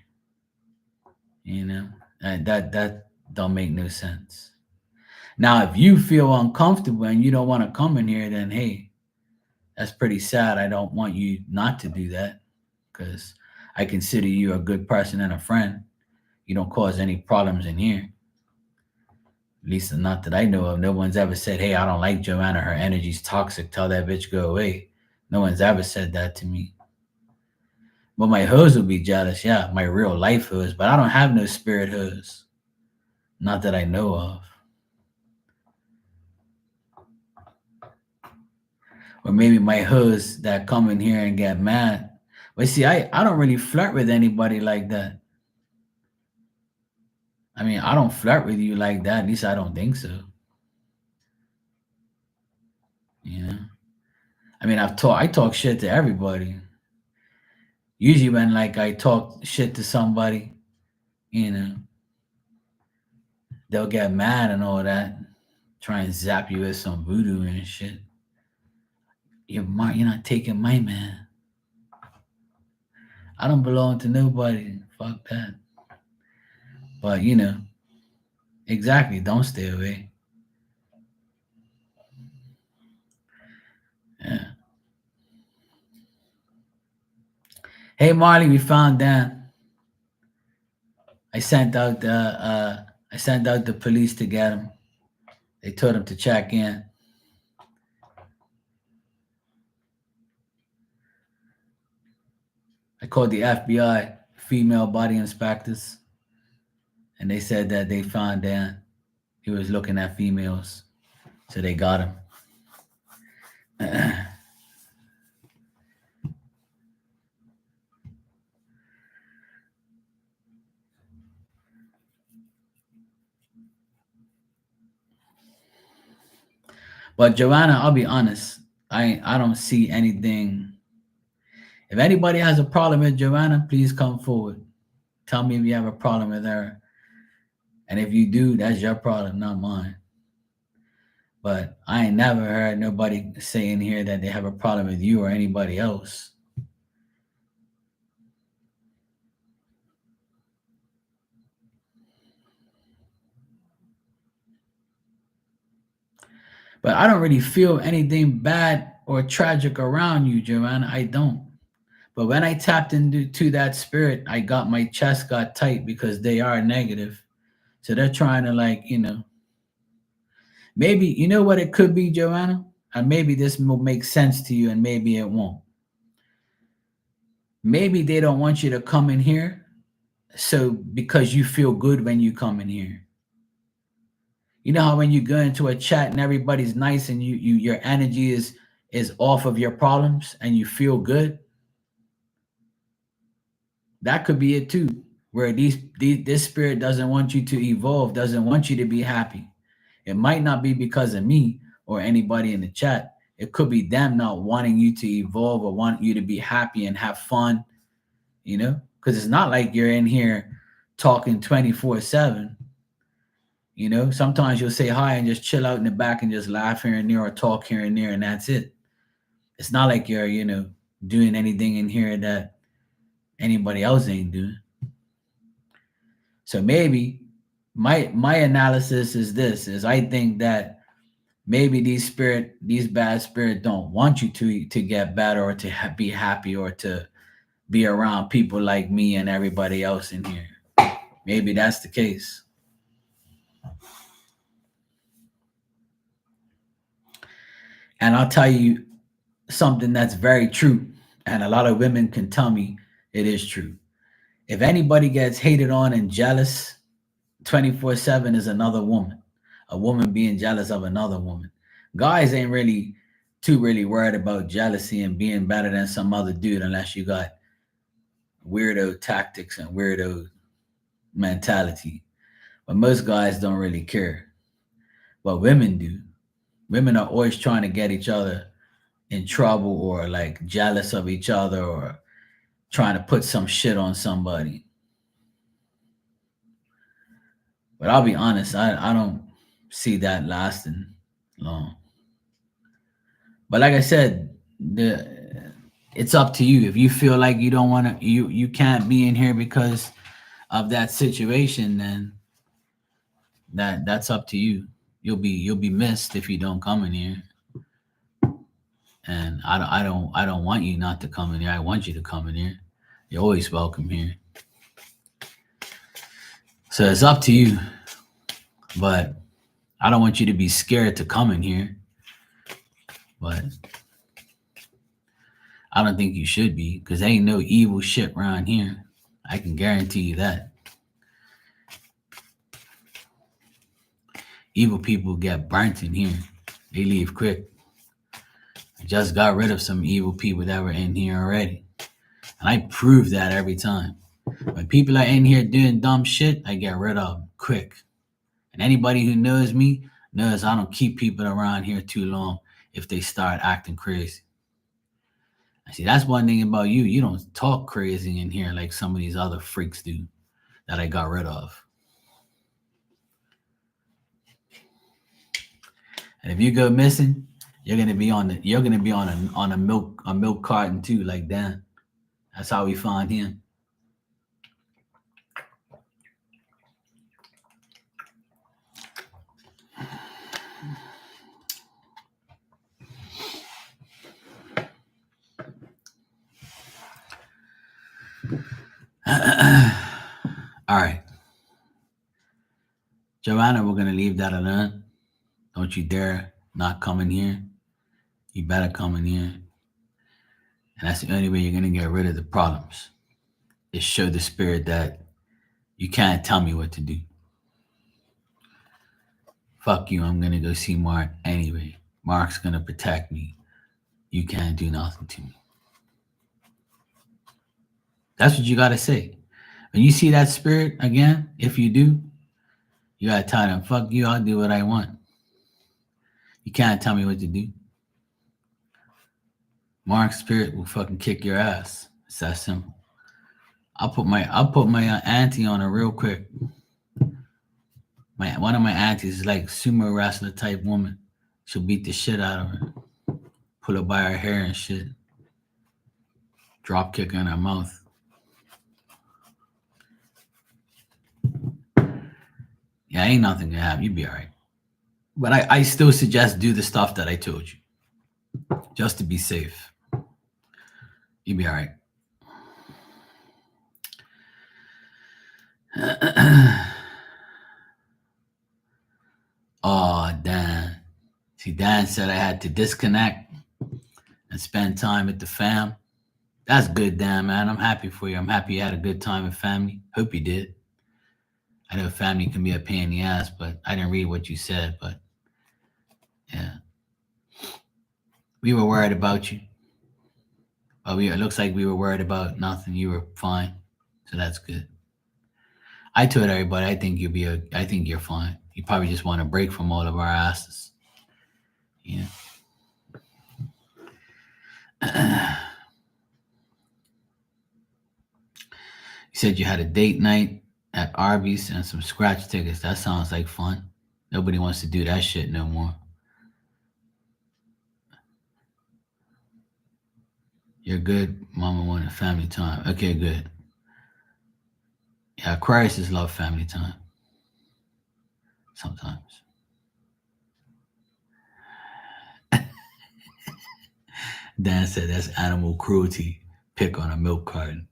That don't make no sense. Now, if you feel uncomfortable and you don't want to come in here, then hey, that's pretty sad. I don't want you not to do that, because I consider you a good person and a friend. You don't cause any problems in here. At least not that I know of. No one's ever said, hey, I don't like Joanna. Her energy's toxic. Tell that bitch go away. No one's ever said that to me. But my hoes will be jealous. Yeah, my real life hoes. But I don't have no spirit hoes. Not that I know of. Or maybe my hoes that come in here and get mad. But see, I don't really flirt with anybody like that. I mean, I don't flirt with you like that. At least I don't think so. You know. I mean, I talk shit to everybody. Usually when like I talk shit to somebody, you know, they'll get mad and all that, try and zap you with some voodoo and shit. You're not taking my man. I don't belong to nobody. Fuck that. But exactly. Don't stay away. Yeah. Hey Marley, we found Dan. I sent out the police to get him. They told him to check in. I called the FBI, female body inspectors, and they said that they found Dan. He was looking at females, so they got him. But Joanna, I'll be honest, I don't see anything. If anybody has a problem with Joanna, please come forward. Tell me if you have a problem with her. And if you do, that's your problem, not mine. But I ain't never heard nobody saying here that they have a problem with you or anybody else. But I don't really feel anything bad or tragic around you, Joanna. I don't. But when I tapped into that spirit, my chest got tight because they are negative. So they're trying to maybe you know what it could be, Joanna? And maybe this will make sense to you and maybe it won't. Maybe they don't want you to come in here so because you feel good when you come in here. You know how when you go into a chat and everybody's nice and your energy is off of your problems and you feel good? That could be it too. Where this spirit doesn't want you to evolve, doesn't want you to be happy. It might not be because of me or anybody in the chat. It could be them not wanting you to evolve or want you to be happy and have fun, because it's not like you're in here talking 24/7. Sometimes you'll say hi and just chill out in the back and just laugh here and there or talk here and there, and that's it. It's not like you're, doing anything in here that anybody else ain't doing. So maybe my analysis is I think that maybe these bad spirit don't want you to get better or to be happy or to be around people like me and everybody else in here. Maybe that's the case. And I'll tell you something that's very true, and a lot of women can tell me it is true. If anybody gets hated on and jealous 24/7 is another woman, a woman being jealous of another woman. Guys ain't really worried about jealousy and being better than some other dude unless you got weirdo tactics and weirdo mentality. But most guys don't really care. But women do. Women are always trying to get each other in trouble or like jealous of each other or trying to put some shit on somebody. But I'll be honest, I don't see that lasting long. But like I said, it's up to you. If you feel like you don't want to, you can't be in here because of that situation, then that's up to you. You'll be missed if you don't come in here. And I don't want you not to come in here. I want you to come in here. You're always welcome here. So it's up to you. But I don't want you to be scared to come in here. But I don't think you should be, because there ain't no evil shit around here. I can guarantee you that. Evil people get burnt in here. They leave quick. I just got rid of some evil people that were in here already. And I prove that every time. When people are in here doing dumb shit, I get rid of them quick. And anybody who knows me knows I don't keep people around here too long if they start acting crazy. I see, that's one thing about you. You don't talk crazy in here like some of these other freaks do that I got rid of. And if you go missing, you're gonna be on a milk carton too, like Dan. That's how we find him. All right. Joanna, we're gonna leave that alone. Don't you dare not come in here. You better come in here. And that's the only way you're gonna get rid of the problems. Is show the spirit that you can't tell me what to do. Fuck you, I'm gonna go see Mark anyway. Mark's gonna protect me. You can't do nothing to me. That's what you gotta say. When you see that spirit again, if you do, you gotta tell them, fuck you, I'll do what I want. You can't tell me what to do. Mark's spirit will fucking kick your ass. It's that simple. I'll put my auntie on her real quick. One of my aunties is like sumo wrestler type woman. She'll beat the shit out of her. Pull her by her hair and shit. Drop kick in her mouth. Yeah, ain't nothing gonna happen. You'll be all right. But I still suggest do the stuff that I told you. Just to be safe. You'll be all right. Oh, Dan. See, Dan said I had to disconnect and spend time with the fam. That's good, Dan, man. I'm happy for you. I'm happy you had a good time with family. Hope you did. I know family can be a pain in the ass, but I didn't read what you said, but yeah. We were worried about you. But it looks like we were worried about nothing. You were fine. So that's good. I told everybody I think you're fine. You probably just want a break from all of our asses. Yeah. You said you had a date night at Arby's and some scratch tickets. That sounds like fun. Nobody wants to do that shit no more. You're good. Mama wanted family time. Okay, good. Yeah, Aquarius love family time. Sometimes. Dan said that's animal cruelty. Pick on a milk carton.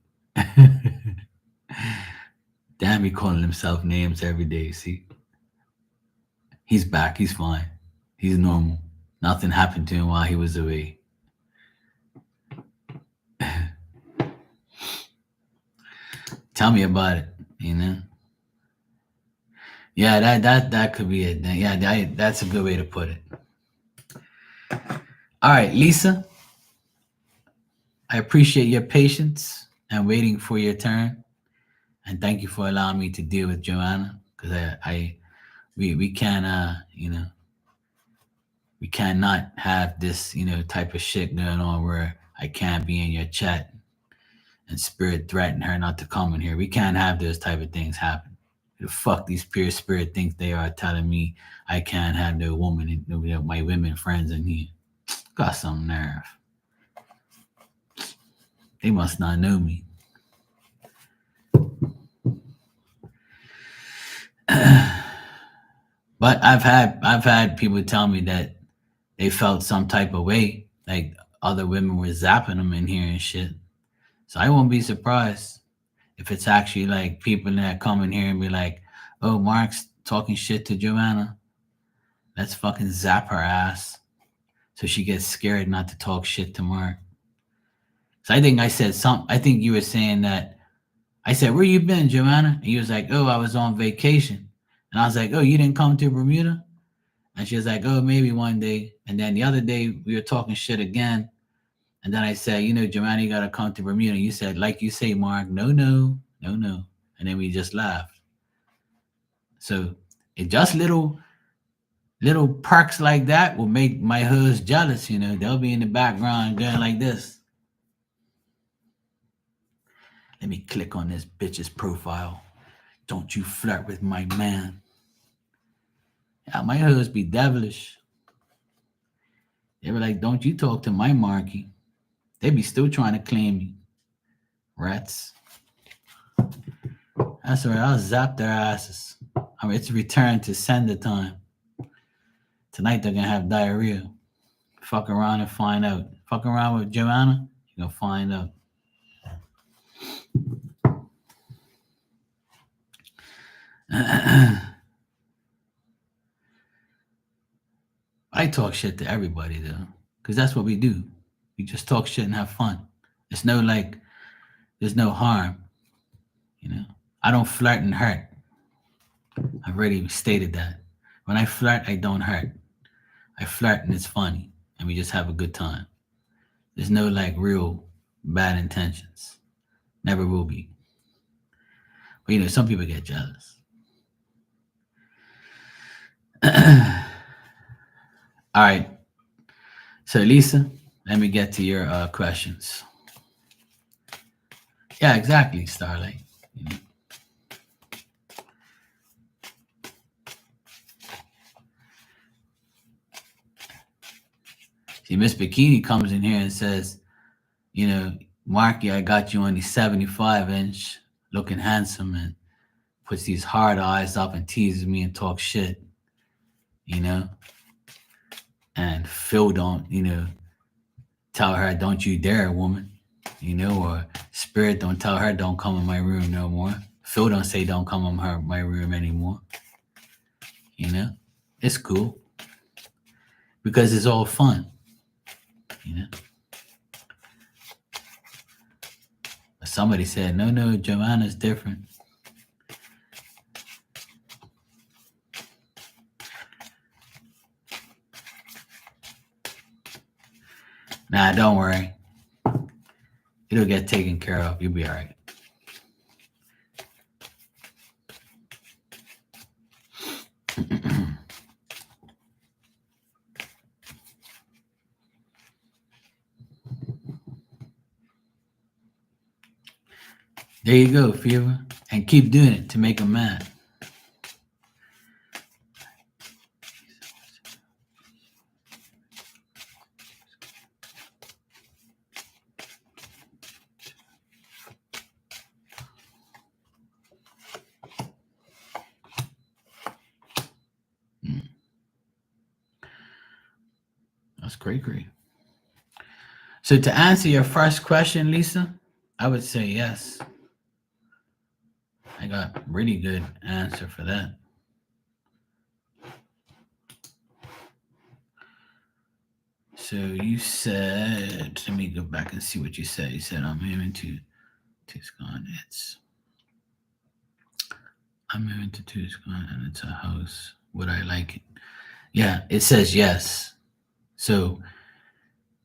Dan be calling himself names every day, see? He's back. He's fine. He's normal. Nothing happened to him while he was away. Tell me about it, you know? Yeah, that could be it. Yeah, that's a good way to put it. All right, Lisa. I appreciate your patience and waiting for your turn. And thank you for allowing me to deal with Joanna. Because we can't we cannot have this, type of shit going on where I can't be in your chat and spirit threaten her not to come in here. We can't have those type of things happen. The fuck these pure spirit think they are telling me I can't have no woman, my women friends in here. Got some nerve. They must not know me. But I've had people tell me that they felt some type of way, like other women were zapping them in here and shit. So I won't be surprised if it's actually like people that come in here and be like, "Oh, Mark's talking shit to Joanna. Let's fucking zap her ass," so she gets scared not to talk shit to Mark. So I think I said I think you were saying that. I said, "Where you been, Joanna?" And he was like, "Oh, I was on vacation." And I was like, "Oh, you didn't come to Bermuda?" And she was like, "Oh, maybe one day." And then the other day we were talking shit again. And then I said, "Joanna, you gotta come to Bermuda." And you said, "Like you say, Mark, no. No, no. And then we just laughed. So it just little perks like that will make my hoods jealous, you know. They'll be in the background going like this. Let me click on this bitch's profile. Don't you flirt with my man. Yeah, my hoods be devilish. They were like, don't you talk to my Marky. They be still trying to claim me. Rats. That's all right. I'll zap their asses. I mean, it's return to sender time. Tonight they're gonna have diarrhea. Fuck around and find out. Fuck around with Joanna, you're gonna find out. I talk shit to everybody though, because that's what we do. We just talk shit and have fun. It's no like, there's no harm, you know. I don't flirt and hurt. I've already stated that. When I flirt, I don't hurt. I flirt and it's funny, and we just have a good time. There's no like real bad intentions. Never will be. But you know, some people get jealous. All right. So Lisa, let me get to your questions. Yeah, exactly, Starlight. You know. See, Miss Bikini comes in here and says, you know, Marky, I got you on the 75-inch, looking handsome, and puts these hard eyes up and teases me and talks shit, you know. And Phil don't, you know, tell her, don't you dare, woman, you know, or Spirit don't tell her, don't come in my room no more. Phil don't say, don't come in my room anymore, you know. It's cool because it's all fun, you know. But somebody said, no, Joanna's different. Nah, don't worry. It'll get taken care of. You'll be all right. There you go, Fever. And keep doing it to make them mad. That's great. So to answer your first question, Lisa, I would say yes. I got really good answer for that. So you said, let me go back and see what you said. You said I'm moving to Tucson. I'm moving to Tucson and it's a house. Would I like it? Yeah, it says yes. So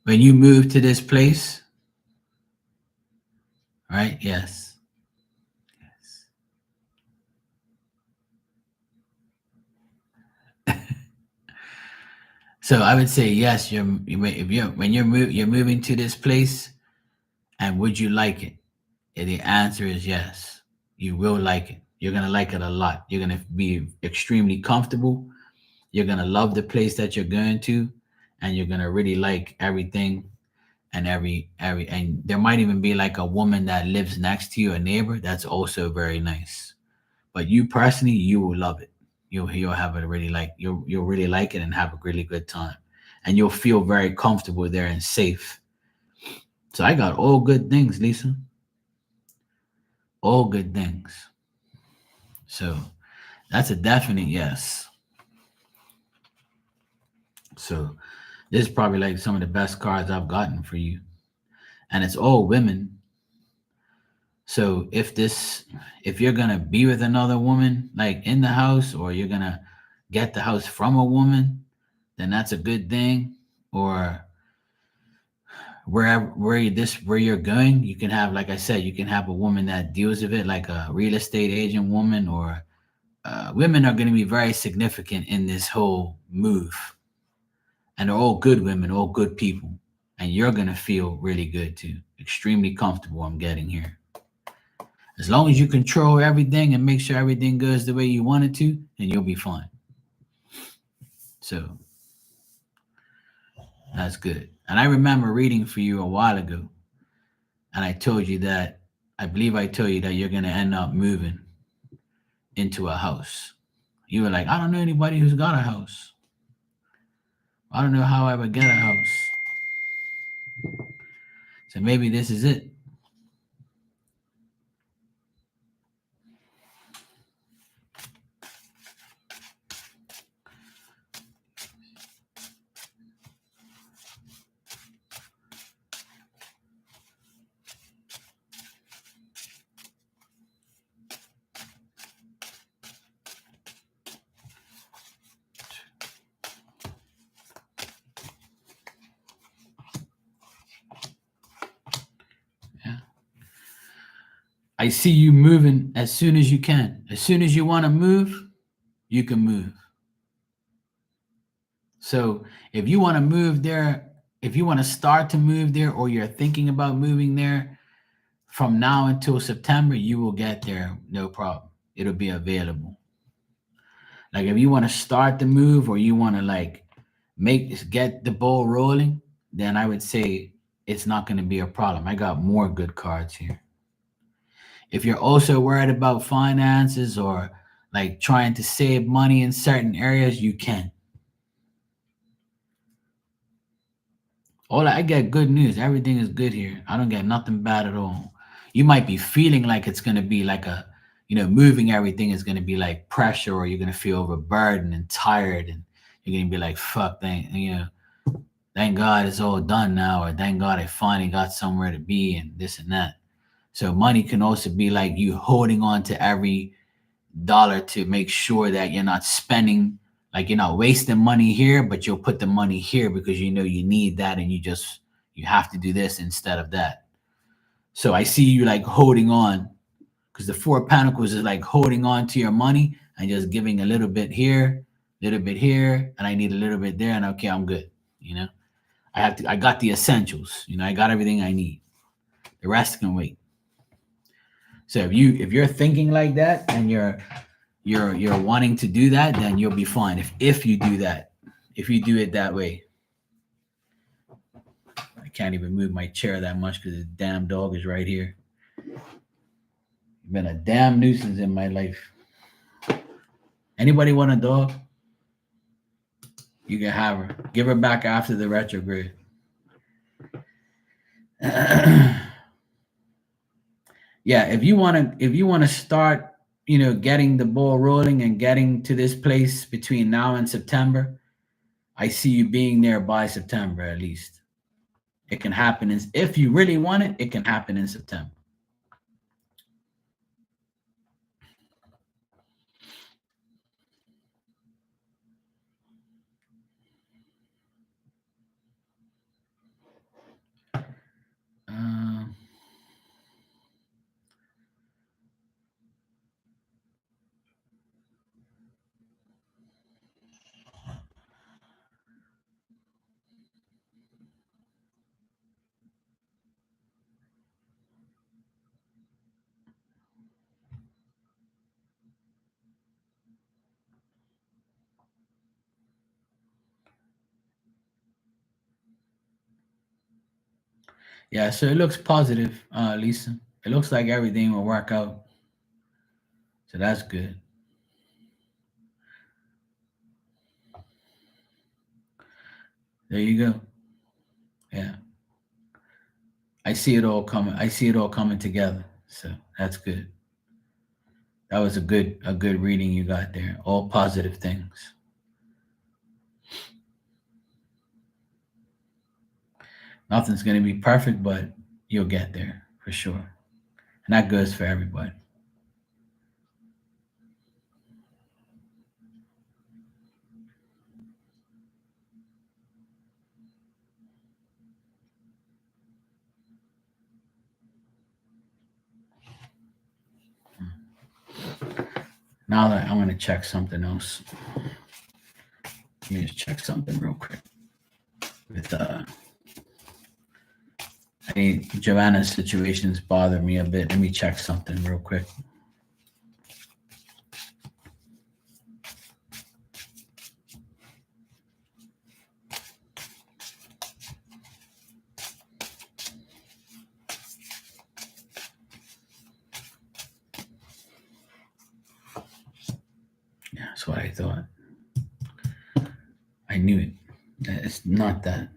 when you move to this place, right? Yes. So I would say yes. When you're moving to this place, and would you like it? And the answer is yes. You will like it. You're gonna like it a lot. You're gonna be extremely comfortable. You're gonna love the place that you're going to, and you're gonna really like everything and every and there might even be like a woman that lives next to you, a neighbor. That's also very nice. But you personally, you will love it. You'll have it really like you'll really like it and have a really good time, and you'll feel very comfortable there and safe. So I got all good things, Lisa. All good things. So that's a definite yes. So this is probably like some of the best cards I've gotten for you, and it's all women. So if you're gonna be with another woman, like in the house, or you're gonna get the house from a woman, then that's a good thing. Or where you're going, you can have, like I said, you can have a woman that deals with it, like a real estate agent woman, or women are going to be very significant in this whole move, and they're all good women, all good people, and you're going to feel really good too, extremely comfortable. I'm getting here. As long as you control everything and make sure everything goes the way you want it to, then you'll be fine. So that's good. And I remember reading for you a while ago, and I told you that, I believe I told you that you're going to end up moving into a house. You were like, I don't know anybody who's got a house. I don't know how I would get a house. So maybe this is it. Yeah. I see you moving as soon as you can. As soon as you want to move, you can move. So if you want to move there, if you want to start to move there, or you're thinking about moving there from now until September, you will get there, no problem. It'll be available. Like if you want to start the move, or you want to like get the ball rolling, then I would say it's not going to be a problem. I got more good cards here. If you're also worried about finances, or like trying to save money in certain areas, you can. All I get good news. Everything is good here. I don't get nothing bad at all. You might be feeling like it's gonna be like a, moving everything is gonna be like pressure, or you're gonna feel overburdened and tired, and you're gonna be like, "Fuck, thank God it's all done now," or "Thank God I finally got somewhere to be," and this and that. So money can also be like you holding on to every dollar to make sure that you're not spending, like you're not wasting money here, but you'll put the money here because you know you need that, and you have to do this instead of that. So I see you like holding on, because the Four of Pentacles is like holding on to your money and just giving a little bit here, little bit here, and I need a little bit there, and okay, I'm good. You know, I got the essentials. I got everything I need. The rest can wait. So if you're thinking like that, and you're wanting to do that, then you'll be fine. If you do that, if you do it that way. I can't even move my chair that much because the damn dog is right here. You've been a damn nuisance in my life. Anybody want a dog? You can have her. Give her back after the retrograde. Yeah, if you want to start, getting the ball rolling and getting to this place between now and September, I see you being there by September at least. It can happen, if you really want it, it can happen in September. Um, yeah, so it looks positive, Lisa. It looks like everything will work out. So that's good. There you go. Yeah. I see it all coming. I see it all coming together. So that's good. That was a good reading you got there. All positive things. Nothing's gonna be perfect, but you'll get there for sure. And that goes for everybody. Now that I'm gonna check something else. Let me just check something real quick. With I mean, Joanna's situations bother me a bit. Let me check something real quick. Yeah, that's what I thought. I knew it. It's not that.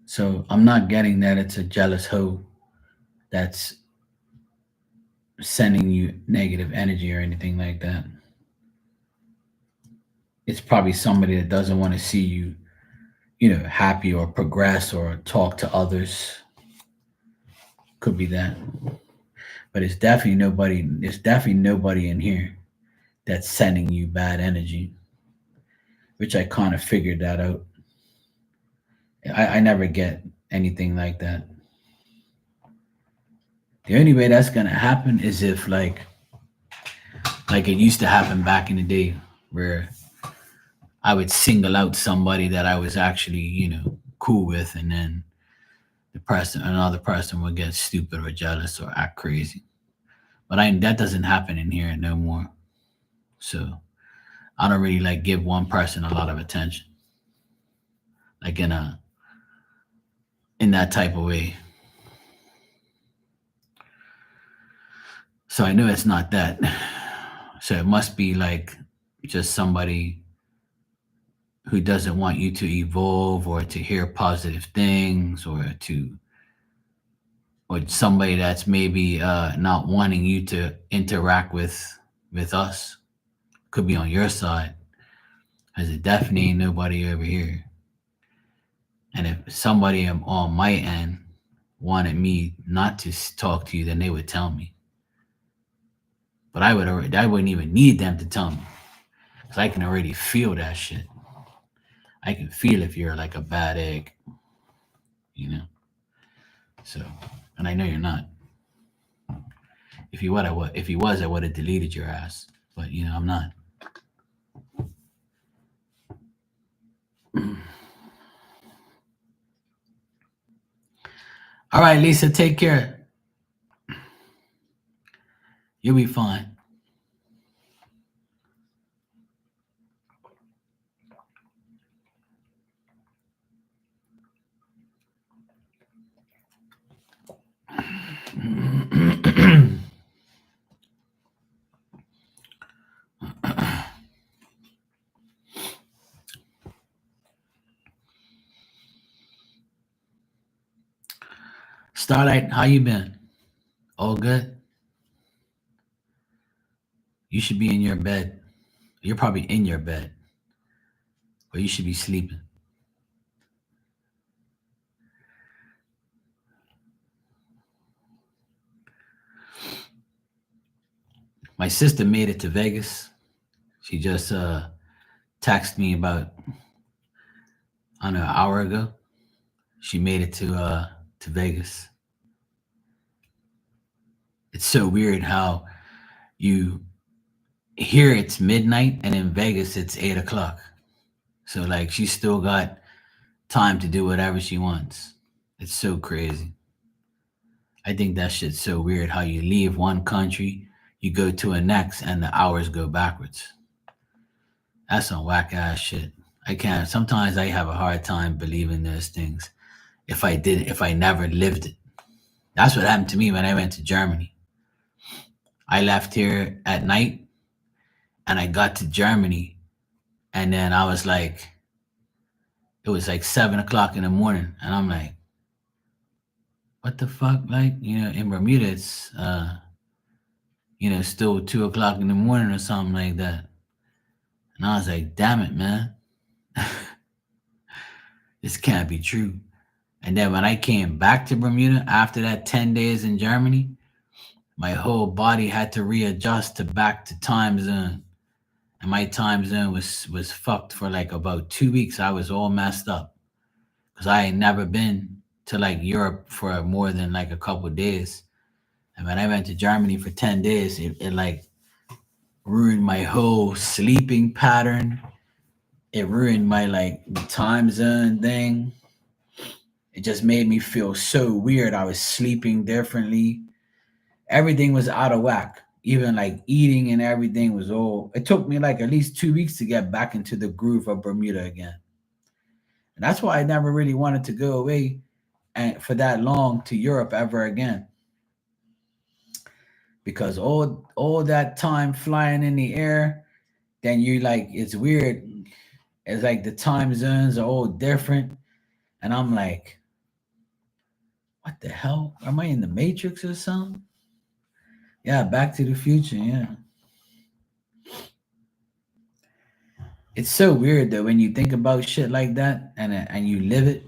So I'm not getting that it's a jealous hoe that's sending you negative energy or anything like that. It's probably somebody that doesn't want to see you, happy or progress or talk to others. Could be that. But it's definitely nobody. It's definitely nobody in here that's sending you bad energy, which I kind of figured that out. I never get anything like that. The only way that's gonna happen is if like it used to happen back in the day where I would single out somebody that I was actually, cool with, and then another person would get stupid or jealous or act crazy. But that doesn't happen in here no more. So I don't really like give one person a lot of attention, like in that type of way. So I know it's not that. So it must be like just somebody who doesn't want you to evolve or to hear positive things or somebody that's maybe not wanting you to interact with us. Could be on your side, because it definitely ain't nobody over here. And if somebody on my end wanted me not to talk to you, then they would tell me. But I wouldn't even need them to tell me, because I can already feel that shit. I can feel if you're like a bad egg, you know. So, and I know you're not. If he was, I would have deleted your ass. But I'm not. All right, Lisa, take care. You'll be fine. Starlight, how you been? All good? You should be in your bed. You're probably in your bed, or you should be sleeping. My sister made it to Vegas. She just texted me about, I don't know, an hour ago. She made it to Vegas. It's so weird how you here it's midnight and in Vegas it's 8 o'clock. So like she's still got time to do whatever she wants. It's so crazy. I think that shit's so weird how you leave one country, you go to a next, and the hours go backwards. That's some whack ass shit. I can't. Sometimes I have a hard time believing those things. If I never lived it. That's what happened to me when I went to Germany. I left here at night and I got to Germany, and then I was like, it was like 7 o'clock in the morning, and I'm like, what the fuck? Like, in Bermuda, it's still 2 o'clock in the morning or something like that. And I was like, damn it, man. This can't be true. And then when I came back to Bermuda after that 10 days in Germany, my whole body had to readjust to back to time zone. And my time zone was fucked for like about 2 weeks. I was all messed up because I had never been to like Europe for more than like a couple of days. And when I went to Germany for 10 days, it like ruined my whole sleeping pattern. It ruined my like time zone thing. It just made me feel so weird. I was sleeping differently. Everything was out of whack. Even like eating and everything was all. It took me like at least 2 weeks to get back into the groove of Bermuda again. And that's why I never really wanted to go away and for that long to Europe ever again. Because all that time flying in the air, then you like it's weird. It's like the time zones are all different. And I'm like, what the hell? Am I in the Matrix or something? Yeah, Back to the Future. Yeah, it's so weird though when you think about shit like that and you live it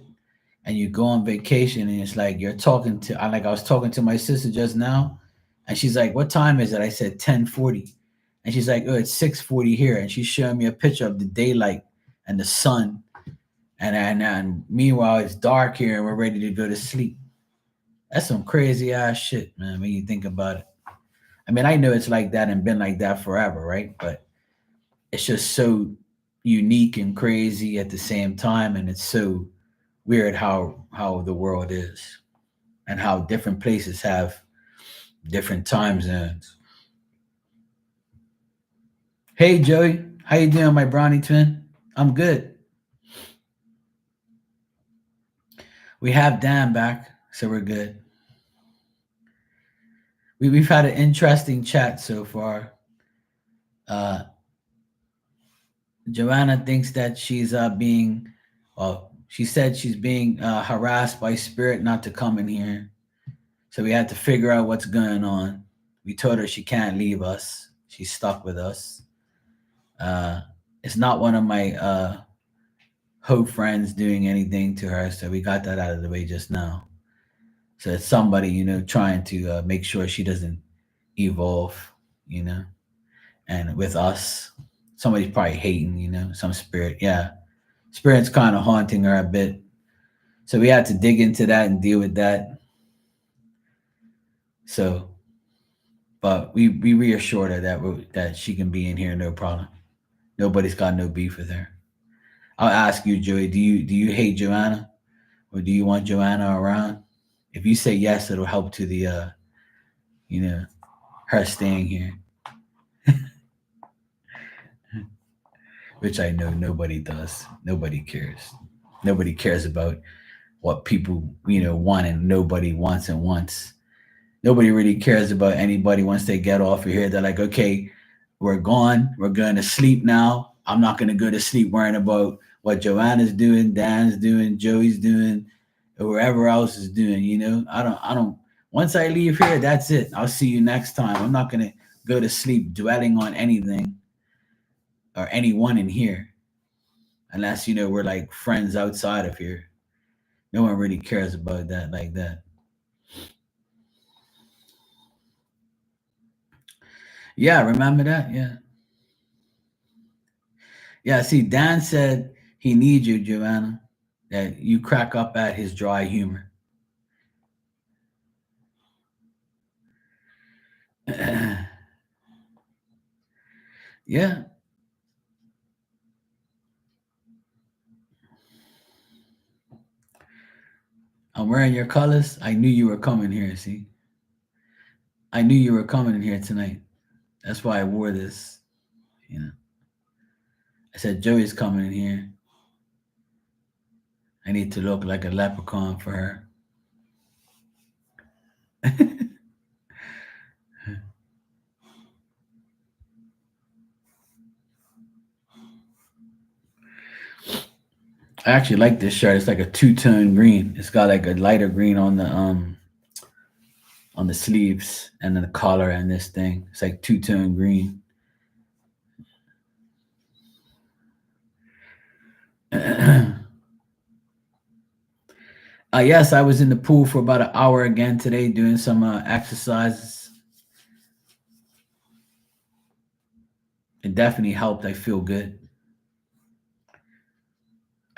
and you go on vacation and it's like you're talking to. I was talking to my sister just now, and she's like, "What time is it?" I said 10:40, and she's like, "Oh, it's 6:40 here," and she's showing me a picture of the daylight and the sun, and meanwhile it's dark here and we're ready to go to sleep. That's some crazy ass shit, man. When you think about it. I mean, I know it's like that and been like that forever, right? But it's just so unique and crazy at the same time, and it's so weird how the world is and how different places have different time zones. Hey Joey, how you doing, my brownie twin? I'm good. We have Dan back, so we're good. We've had an interesting chat so far. Uh, Joanna thinks that she's being, well, she said she's being harassed by spirit not to come in here. So we had to figure out what's going on. We told her she can't leave us. She's stuck with us. Uh, it's not one of my Hope friends doing anything to her, so we got that out of the way just now. So it's somebody, trying to make sure she doesn't evolve, you know, and with us, somebody's probably hating, some spirit. Yeah, spirit's kind of haunting her a bit. So we had to dig into that and deal with that. So, but we reassured her that she can be in here, no problem. Nobody's got no beef with her. I'll ask you, Joey. Do you hate Joanna, or do you want Joanna around? If you say yes, it'll help to the you know her staying here, which I know nobody does. Nobody cares. Nobody cares about what people want and nobody wants and wants. Nobody really cares about anybody once they get off of here. They're like, okay, we're gone. We're going to sleep now. I'm not going to go to sleep worrying about what Joanna's doing, Dan's doing, Joey's doing, or whoever else is doing. I don't. Once I leave here, that's it. I'll see you next time. I'm not going to go to sleep dwelling on anything or anyone in here unless we're like friends outside of here. No one really cares about that like that. Yeah, remember that? Yeah. Yeah, see, Dan said he needs you, Joanna, that you crack up at his dry humor. Yeah, I'm wearing your colors. I knew you were coming here, see? I knew you were coming in here tonight. That's why I wore this. You know, I said, Joey's coming in here. I need to look like a leprechaun for her. I actually like this shirt. It's like a two-tone green. It's got like a lighter green on the sleeves and then the collar and this thing. It's like two-tone green. Yes, I was in the pool for about an hour again today doing some exercises. It definitely helped. I feel good.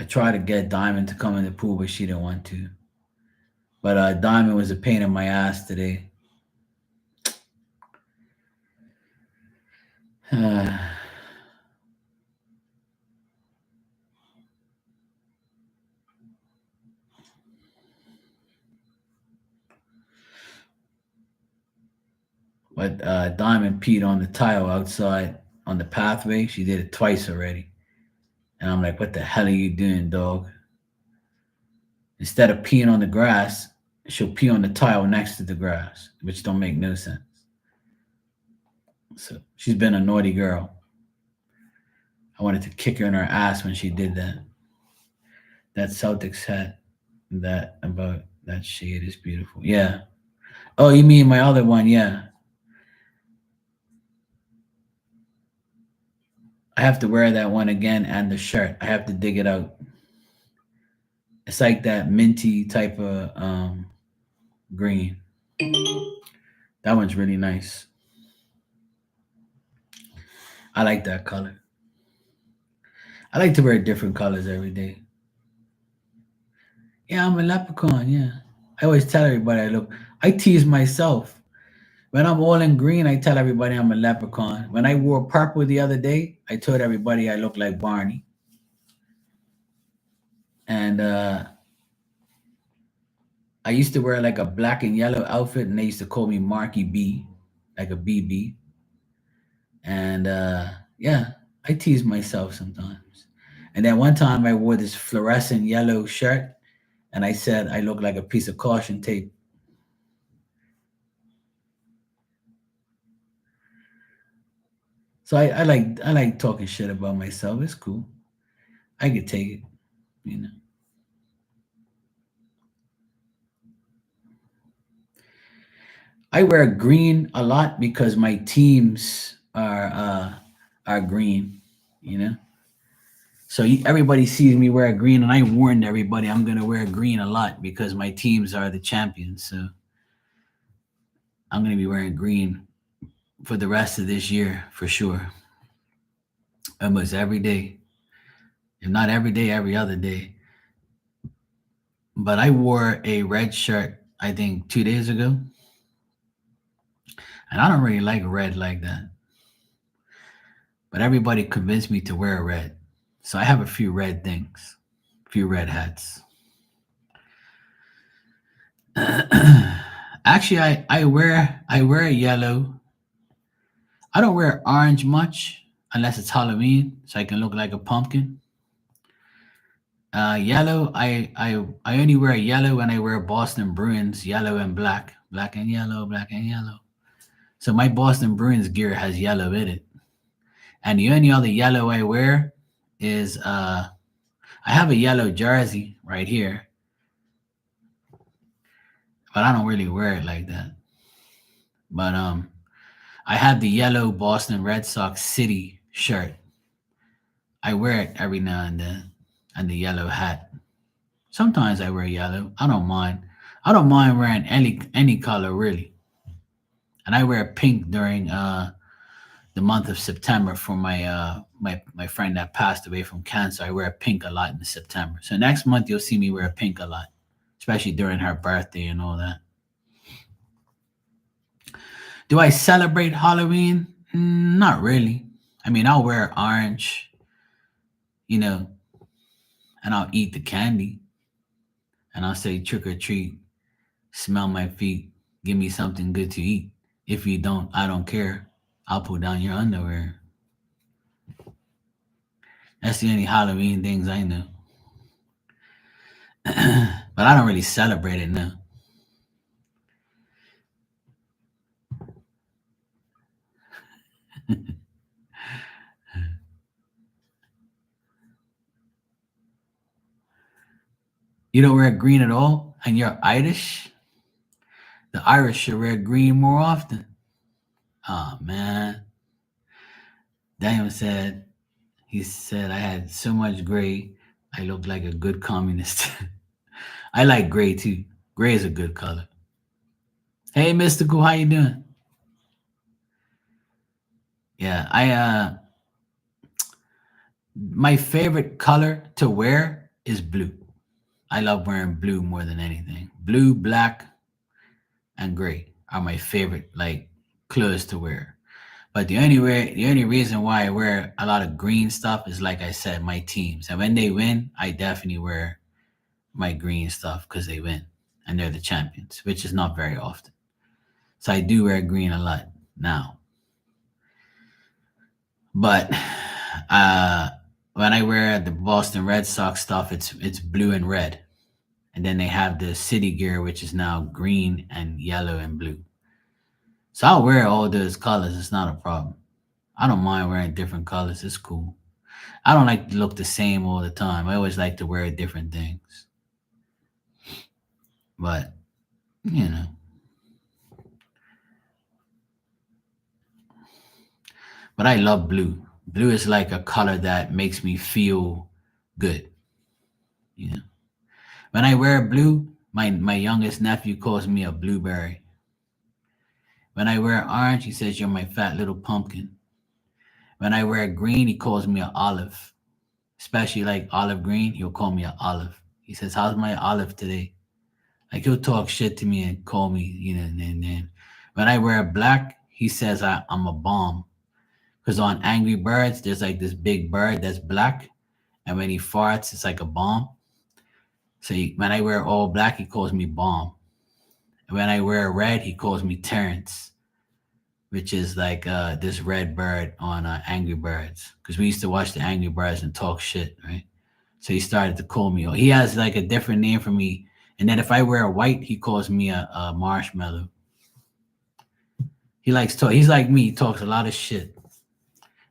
I tried to get Diamond to come in the pool, but she didn't want to. But Diamond was a pain in my ass today. But Diamond peed on the tile outside on the pathway. She did it twice already. And I'm like, what the hell are you doing, dog? Instead of peeing on the grass, she'll pee on the tile next to the grass, which don't make no sense. So she's been a naughty girl. I wanted to kick her in her ass when she did that. That Celtics hat, that about that shade is beautiful. Yeah. Oh, you mean my other one? Yeah. I have to wear that one again and the shirt. I have to dig it out. It's like that minty type of green. That one's really nice. I like that color. I like to wear different colors every day. Yeah, I'm a leprechaun. Yeah. I always tell everybody I look. I tease myself. When I'm all in green, I tell everybody I'm a leprechaun. When I wore purple the other day, I told everybody I look like Barney. And I used to wear like a black and yellow outfit, and they used to call me Marky B, like a BB. And yeah, I tease myself sometimes. And then one time I wore this fluorescent yellow shirt, and I said I look like a piece of caution tape. So I like talking shit about myself. It's cool. I could take it, you know. I wear green a lot because my teams are green, you know. So everybody sees me wear green, and I warned everybody I'm gonna wear green a lot because my teams are the champions. So I'm gonna be wearing green for the rest of this year for sure, almost every day. If not every day, every other day. But I wore a red shirt, I think 2 days ago, and I don't really like red like that. But everybody convinced me to wear red, so I have a few red things, a few red hats. Actually, I wear yellow. I don't wear orange much unless it's Halloween, so I can look like a pumpkin. Yellow, I only wear yellow when I wear Boston Bruins, yellow and black, black and yellow, black and yellow. So my Boston Bruins gear has yellow in it, and the only other yellow I wear is I have a yellow jersey right here, but I don't really wear it like that. But I have the yellow Boston Red Sox City shirt. I wear it every now and then, and the yellow hat. Sometimes I wear yellow. I don't mind. I don't mind wearing any color really. And I wear pink during the month of September for my friend that passed away from cancer. I wear pink a lot in September. So next month you'll see me wear pink a lot, especially during her birthday and all that. Do I celebrate Halloween? Not really. I mean, I'll wear orange, you know, and I'll eat the candy, and I'll say trick or treat, smell my feet, give me something good to eat. If you don't, I don't care. I'll pull down your underwear. That's the only Halloween things I know. But I don't really celebrate it now. You don't wear green at all, and you're Irish. The Irish should wear green more often. Oh man, Daniel said he said I had so much gray, I looked like a good communist. I like gray too. Gray is a good color. Hey, Mystical, how you doing? Yeah, I my favorite color to wear is blue. I love wearing blue more than anything. Blue, black, and gray are my favorite like clothes to wear. But the only reason why I wear a lot of green stuff is like I said, my teams. And when they win, I definitely wear my green stuff because they win and they're the champions, which is not very often. So I do wear green a lot now. But uh when I wear the Boston Red Sox stuff, it's blue and red. And then they have the city gear, which is now green and yellow and blue. So I'll wear all those colors. It's not a problem. I don't mind wearing different colors. It's cool. I don't like to look the same all the time. I always like to wear different things. But, you know, but I love blue. Blue is like a color that makes me feel good. You know, when I wear blue, my youngest nephew calls me a blueberry. When I wear orange, he says you're my fat little pumpkin. When I wear green, he calls me an olive, especially like olive green. He'll call me an olive. He says, "How's my olive today?" Like he'll talk shit to me and call me, you know. And then when I wear black, he says I'm a bomb. Because on Angry Birds, there's like this big bird that's black, and when he farts, it's like a bomb. So when I wear all black, he calls me bomb. And when I wear red, he calls me Terrence, which is like this red bird on Angry Birds. Because we used to watch the Angry Birds and talk shit, right? So he started to call me. He has like a different name for me. And then if I wear white, he calls me a marshmallow. He likes talk. He's like me. He talks a lot of shit.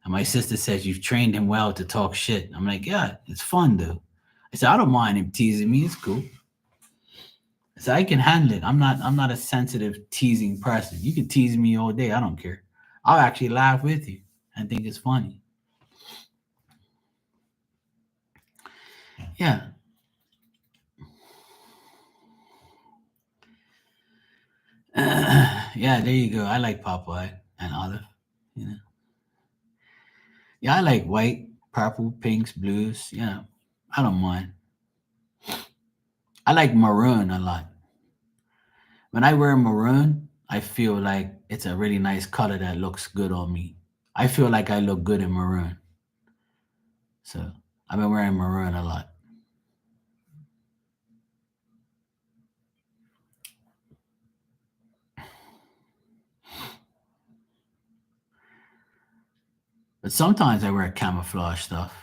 And my sister says you've trained him well to talk shit. I'm like, yeah, it's fun though. I said I don't mind him teasing me. It's cool. I said I can handle it. I'm not a sensitive teasing person. You can tease me all day. I don't care. I'll actually laugh with you. I think it's funny. Yeah. Yeah, there you go. I like Popeye and Olive. You know. Yeah, I like white, purple, pinks, blues. Yeah, I don't mind. I like maroon a lot. When I wear maroon, I feel like it's a really nice color that looks good on me. I feel like I look good in maroon. So I've been wearing maroon a lot. But sometimes I wear camouflage stuff.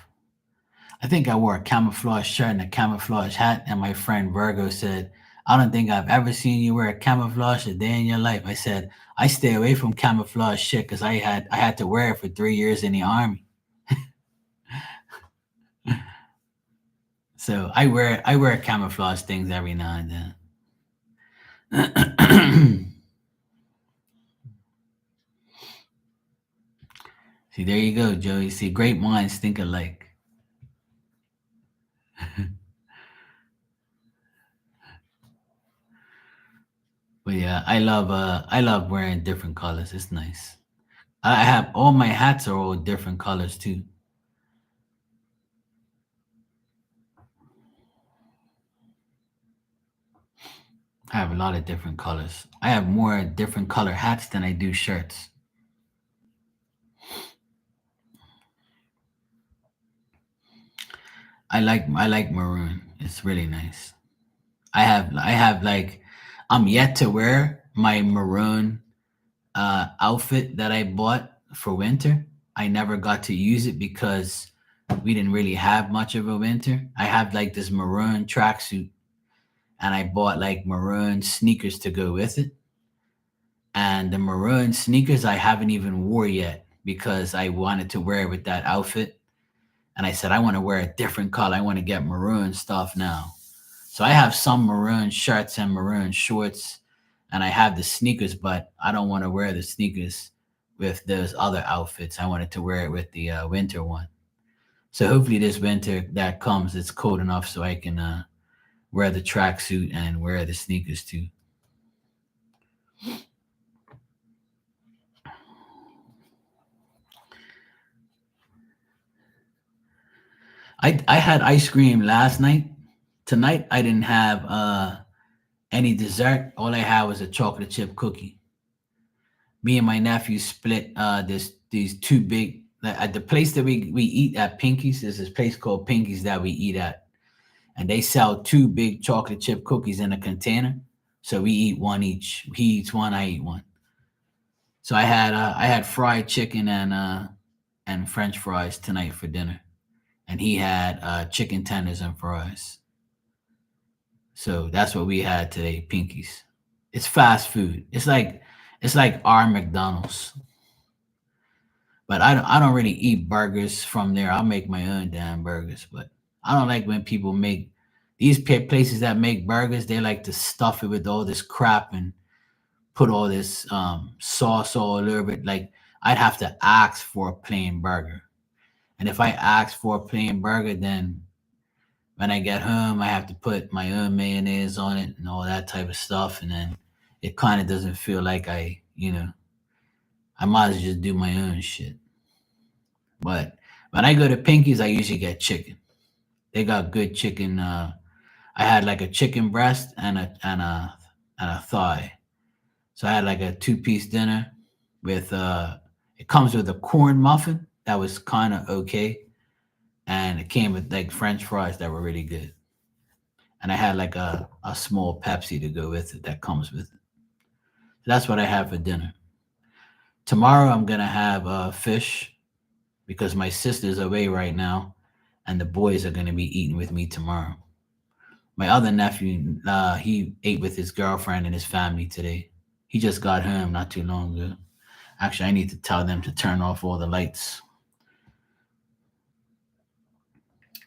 I think I wore a camouflage shirt and a camouflage hat, and my friend Virgo said, I don't think I've ever seen you wear a camouflage a day in your life. I said, I stay away from camouflage shit because I had to wear it for 3 years in the army. So I wear camouflage things every now and then. See, there you go, Joey. See, great minds think alike. But yeah, I love wearing different colors. It's nice. I have all my hats are all different colors too. I have a lot of different colors. I have more different color hats than I do shirts. I like maroon. It's really nice. I have like I'm yet to wear my maroon outfit that I bought for winter. I never got to use it because we didn't really have much of a winter. I have like this maroon tracksuit and I bought like maroon sneakers to go with it. And the maroon sneakers I haven't even wore yet because I wanted to wear it with that outfit. And I said, I want to wear a different color. I want to get maroon stuff now. So I have some maroon shirts and maroon shorts, and I have the sneakers, but I don't want to wear the sneakers with those other outfits. I wanted to wear it with the winter one. So hopefully this winter that comes, it's cold enough so I can wear the tracksuit and wear the sneakers too. I had ice cream last night, Tonight I didn't have any dessert. All I had was a chocolate chip cookie. Me and my nephew split this these two big at the place that we eat at Pinky's. There's this place called Pinky's that we eat at, and they sell two big chocolate chip cookies in a container. So we eat one each. He eats one, I eat one. So I had fried chicken and French fries tonight for dinner, and he had chicken tenders and fries. So that's what we had today, Pinky's. It's fast food. It's like our McDonald's. But I don't really eat burgers from there. I'll make my own damn burgers. But I don't like when people make these places that make burgers. They like to stuff it with all this crap and put all this sauce all over it. Like I'd have to ask for a plain burger, and if I ask for a plain burger, then when I get home, I have to put my own mayonnaise on it and all that type of stuff, and then it kind of doesn't feel like I might as well just do my own shit. But when I go to Pinky's, I usually get chicken. They got good chicken. I had like a chicken breast and a thigh. So I had like a two-piece dinner with it comes with a corn muffin that was kind of okay, and it came with like French fries that were really good. And I had like a small Pepsi to go with it that comes with it. That's what I have for dinner. Tomorrow I'm gonna have fish because my sister's away right now, and the boys are gonna be eating with me tomorrow. My other nephew, he ate with his girlfriend and his family today. He just got home not too long ago. Actually, I need to tell them to turn off all the lights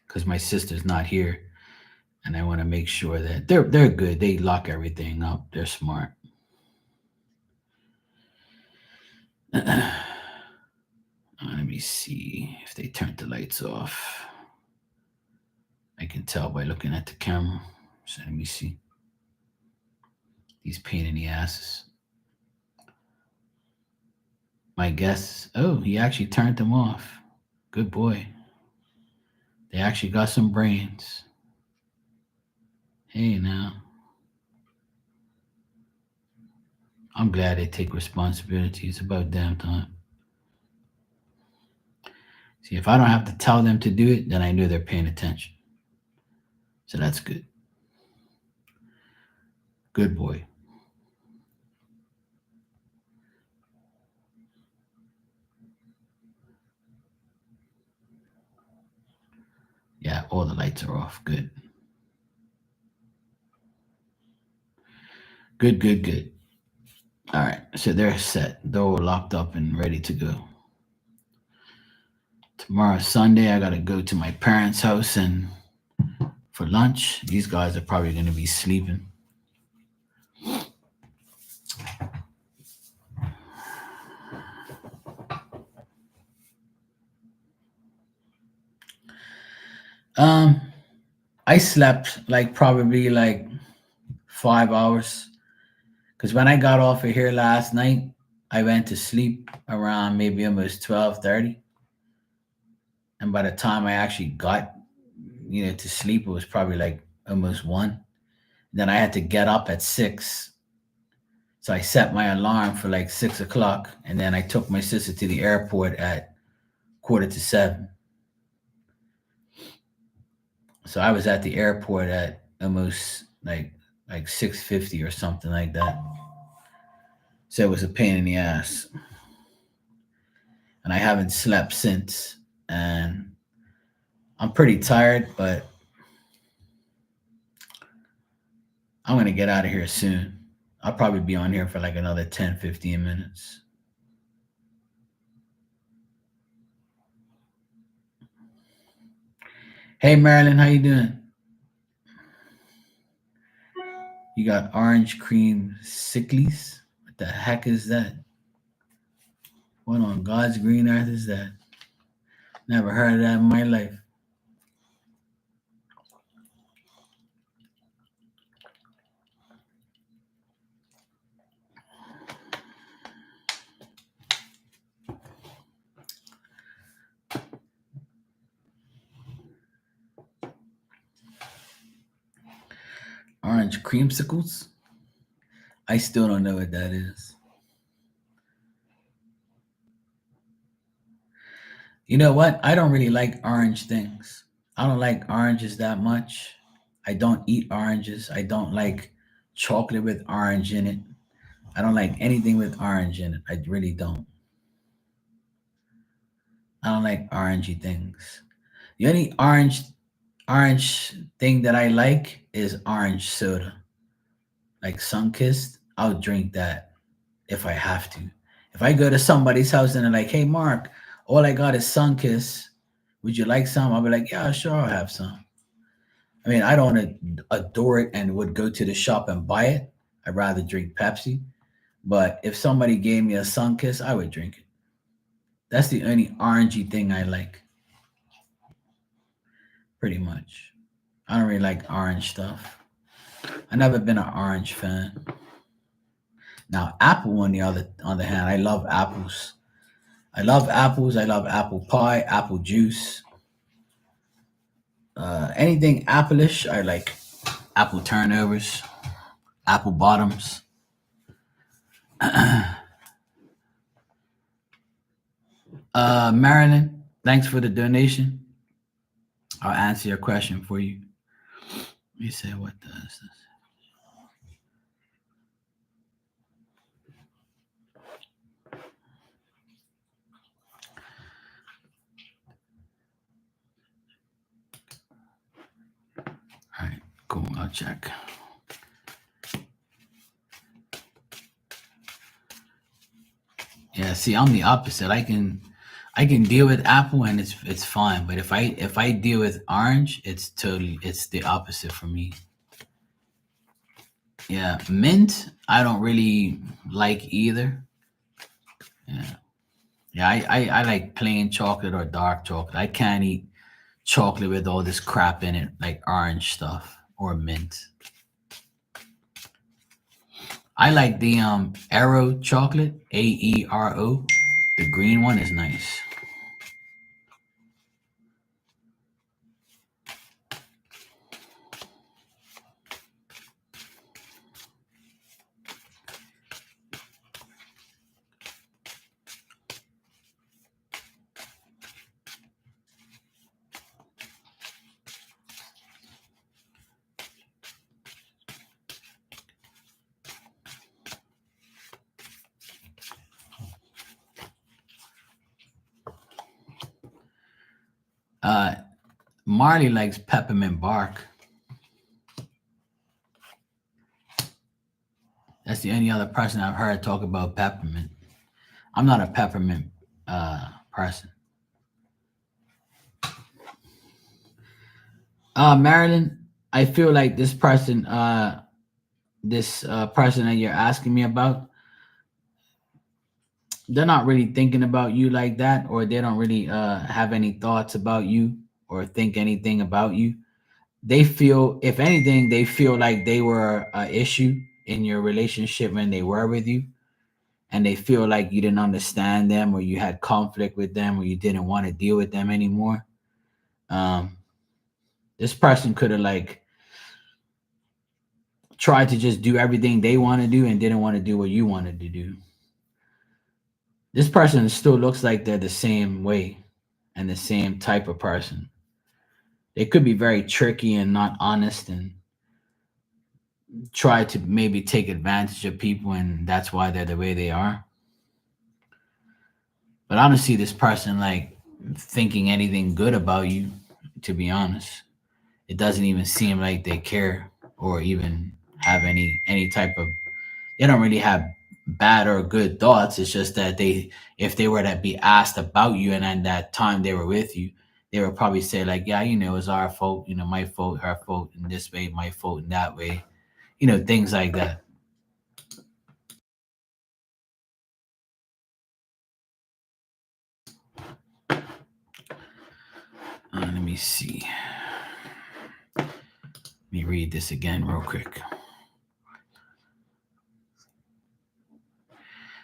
because my sister's not here, and I want to make sure that they're good. They lock everything up. They're smart. Let me see if they turned the lights off. I can tell by looking at the camera. So let me see. These pain in the asses. My guess. Oh, he actually turned them off. Good boy. They actually got some brains. Hey, now. I'm glad they take responsibility. It's about damn time. See, if I don't have to tell them to do it, then I know they're paying attention. So that's good. Good boy. Yeah, all the lights are off. Good. Good, good, good. All right. So they're set. They're all locked up and ready to go. Tomorrow, Sunday, I got to go to my parents' house and for lunch. These guys are probably going to be sleeping. Um, I slept like probably like 5 hours because when I got off of here last night, I went to sleep around maybe almost 12:30, and by the time I actually got to sleep, it was probably like almost 1. Then I had to get up at 6, so I set my alarm for like 6 o'clock, and then I took my sister to the airport at quarter to 7. So I was at the airport at almost like 6:50 or something like that. So it was a pain in the ass, and I haven't slept since. And I'm pretty tired, but I'm gonna get out of here soon. I'll probably be on here for like another 10, 15 minutes. Hey Marilyn, how you doing? You got orange cream sicklies? What the heck is that? What on God's green earth is that? Never heard of that in my life. Orange creamsicles. I still don't know what that is. You know what? I don't really like orange things. I don't like oranges that much. I don't eat oranges. I don't like chocolate with orange in it. I don't like anything with orange in it. I really don't. I don't like orangey things. The only orange thing that I like is orange soda. Like Sunkist, I'll drink that if I have to. If I go to somebody's house and they're like, "Hey, Mark, all I got is Sunkist. Would you like some?" I'll be like, "Yeah, sure, I'll have some." I mean, I don't adore it and would go to the shop and buy it. I'd rather drink Pepsi. But if somebody gave me a Sunkist, I would drink it. That's the only orangey thing I like, pretty much. I don't really like orange stuff. I never been an orange fan. Now, apple on the other hand, I love apples. I love apples. I love apple pie, apple juice, anything appleish. I like apple turnovers, apple bottoms. Marilyn, thanks for the donation. I'll answer your question for you. Let me say, what does this? All right, cool. I'll check. Yeah, see, I'm the opposite. I can deal with apple and it's fine, but if I deal with orange, it's the opposite for me. Yeah, mint, I don't really like either. Yeah, yeah, I like plain chocolate or dark chocolate. I can't eat chocolate with all this crap in it, like orange stuff or mint. I like the Aero chocolate, Aero. The green one is nice. Uh, Marley likes peppermint bark. That's the only other person I've heard talk about peppermint. I'm not a peppermint person. Marilyn, I feel like this person that you're asking me about, they're not really thinking about you like that, or they don't really have any thoughts about you or think anything about you. They feel, if anything, they feel like they were an issue in your relationship when they were with you, and they feel like you didn't understand them or you had conflict with them or you didn't want to deal with them anymore. Um, this person could have like tried to just do everything they want to do and didn't want to do what you wanted to do. This person still looks like they're the same way and the same type of person. They could be very tricky and not honest and try to maybe take advantage of people, and that's why they're the way they are. But I don't see this person like thinking anything good about you, to be honest. It doesn't even seem like they care or even have any type of, they don't really have bad or good thoughts. It's just that they, if they were to be asked about you and at that time they were with you, they would probably say like, yeah, it's our fault, my fault, her fault in this way, my fault in that way, things like that. Let me see. Let me read this again real quick.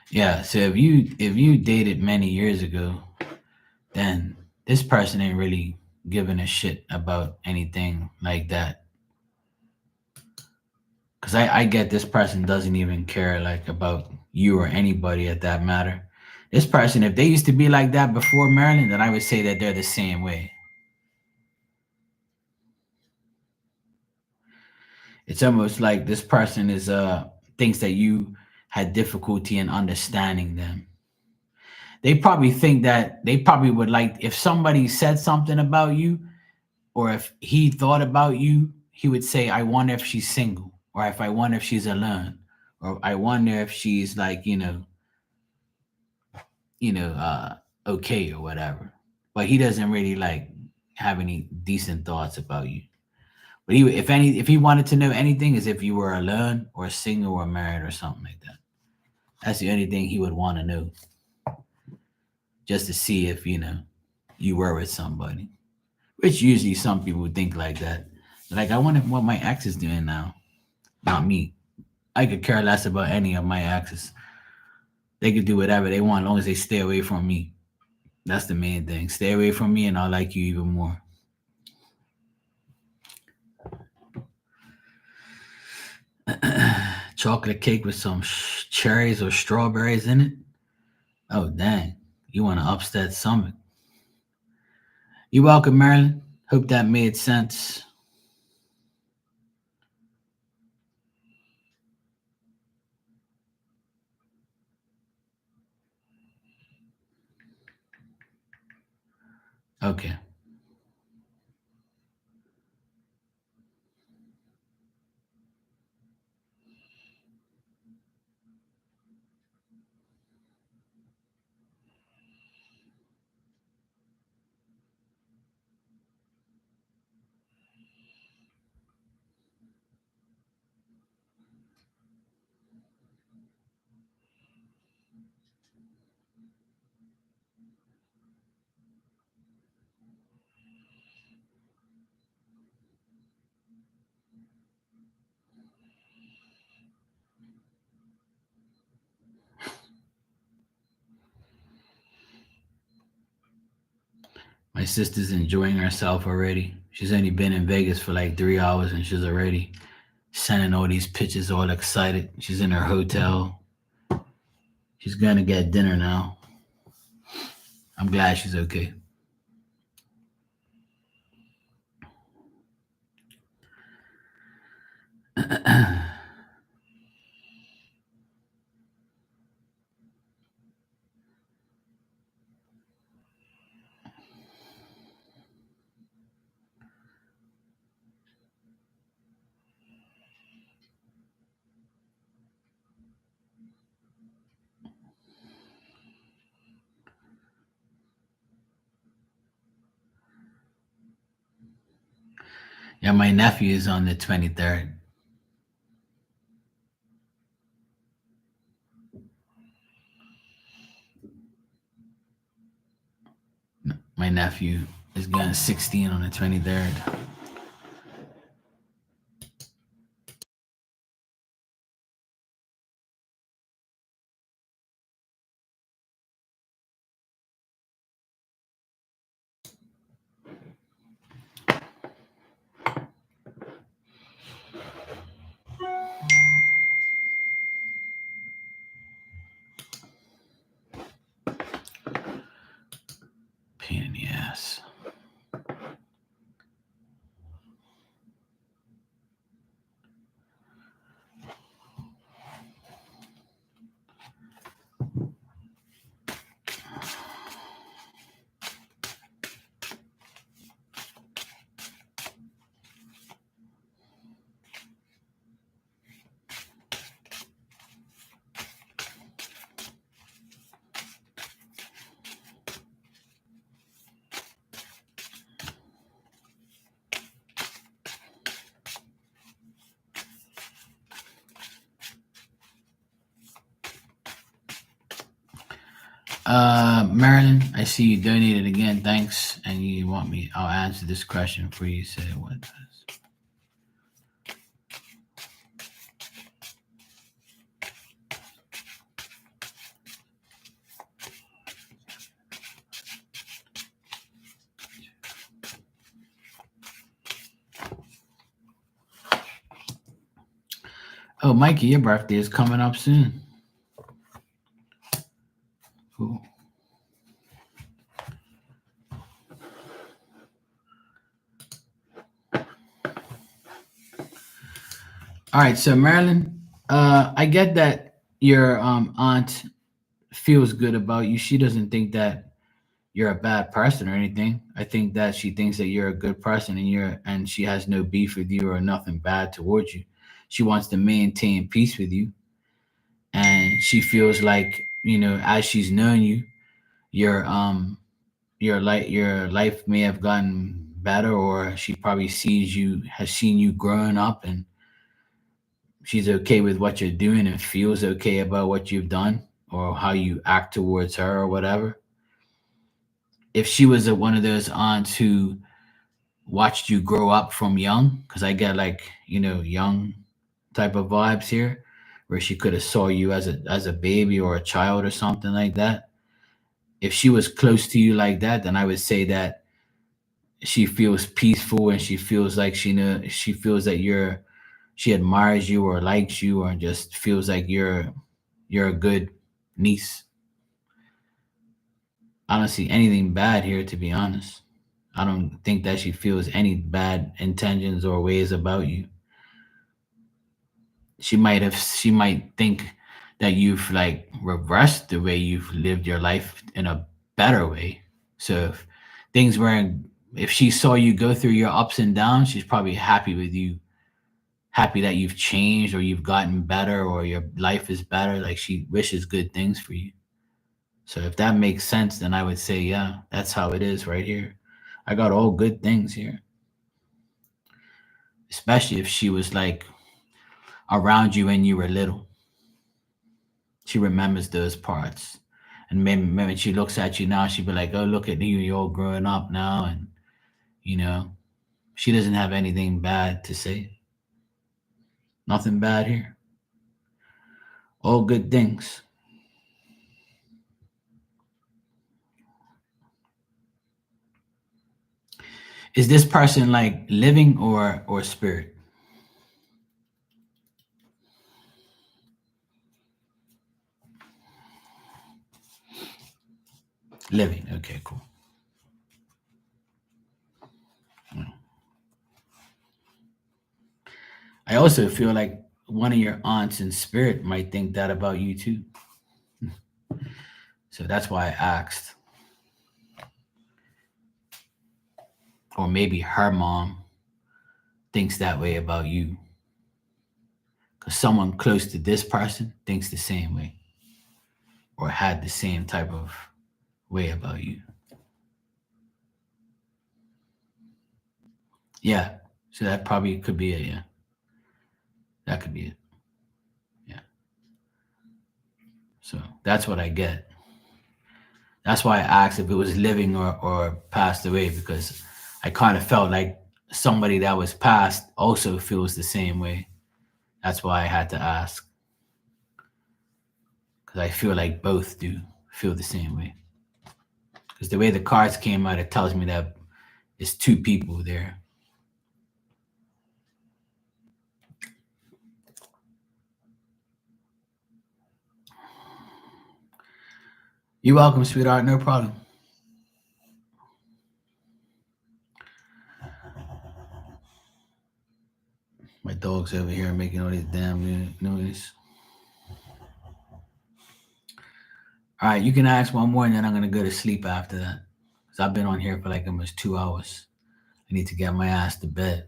Yeah, so if you dated many years ago, then this person ain't really giving a shit about anything like that. Because I get this person doesn't even care like about you or anybody at that matter. This person, if they used to be like that before Maryland, then I would say that they're the same way. It's almost like this person is thinks that you had difficulty in understanding them. They probably think that they probably would like if somebody said something about you, or if he thought about you, he would say, I wonder if she's single, or if I wonder if she's alone, or I wonder if she's like, you know, uh, okay or whatever. But he doesn't really like have any decent thoughts about you. But if he wanted to know anything, is if you were alone or single or married or something like that. That's the only thing he would want to know, just to see if you were with somebody. Which usually some people think like that. Like, I wonder what my ex is doing now. Not me. I could care less about any of my exes. They could do whatever they want as long as they stay away from me. That's the main thing. Stay away from me and I'll like you even more. Chocolate cake with some cherries or strawberries in it. Oh, dang. You want to upset stomach. You're welcome, Marilyn. Hope that made sense. Okay. My sister's enjoying herself already. She's only been in Vegas for like 3 hours and she's already sending all these pictures all excited. She's in her hotel. She's gonna get dinner now. I'm glad she's okay. Yeah, my nephew is on the 23rd. My nephew is going 16 on the 23rd. Pain in the ass. Marilyn, I see you donated again. Thanks. And you want me? I'll answer this question for you. Say what does? Oh, Mikey, your birthday is coming up soon. Cool. All right, so Marilyn, I get that your aunt feels good about you. She doesn't think that you're a bad person or anything. I think that she thinks that you're a good person and she has no beef with you or nothing bad towards you. She wants to maintain peace with you, and she feels like, as she's known you, your life may have gotten better, or she probably has seen you growing up, and she's okay with what you're doing and feels okay about what you've done or how you act towards her or whatever. If she was one of those aunts who watched you grow up from young, because I get like, young type of vibes here, where she could have saw you as a baby or a child or something like that. If she was close to you like that, then I would say that she feels peaceful, and she feels like she feels that she admires you or likes you, or just feels like you're a good niece. I don't see anything bad here, to be honest. I don't think that she feels any bad intentions or ways about you. She might think that you've like reversed the way you've lived your life in a better way. So things weren't if she saw you go through your ups and downs, she's probably happy with you, happy that you've changed or you've gotten better or your life is better. Like she wishes good things for you. So if that makes sense, then I would say, yeah, that's how it is right here. I got all good things here, especially if she was like around you when you were little. She remembers those parts. And maybe when she looks at you now, she'd be like, oh, look at you, you're all growing up now. And, you know, she doesn't have anything bad to say. Nothing bad here. All good things. Is this person like living or spirit? Living. Okay, cool. I also feel like one of your aunts in spirit might think that about you too. So that's why I asked. Or maybe her mom thinks that way about you. Because someone close to this person thinks the same way or had the same type of way about you. Yeah. So that probably could be it. Yeah. That could be it. Yeah. So that's what I get. That's why I asked if it was living or passed away, because I kind of felt like somebody that was passed also feels the same way. That's why I had to ask, because I feel like both do feel the same way. Because the way the cards came out, it tells me that it's two people there. You're welcome, sweetheart. No problem. My dog's over here making all this damn noise. All right, you can ask one more, and then I'm gonna go to sleep after that. Cause I've been on here for like almost 2 hours. I need to get my ass to bed.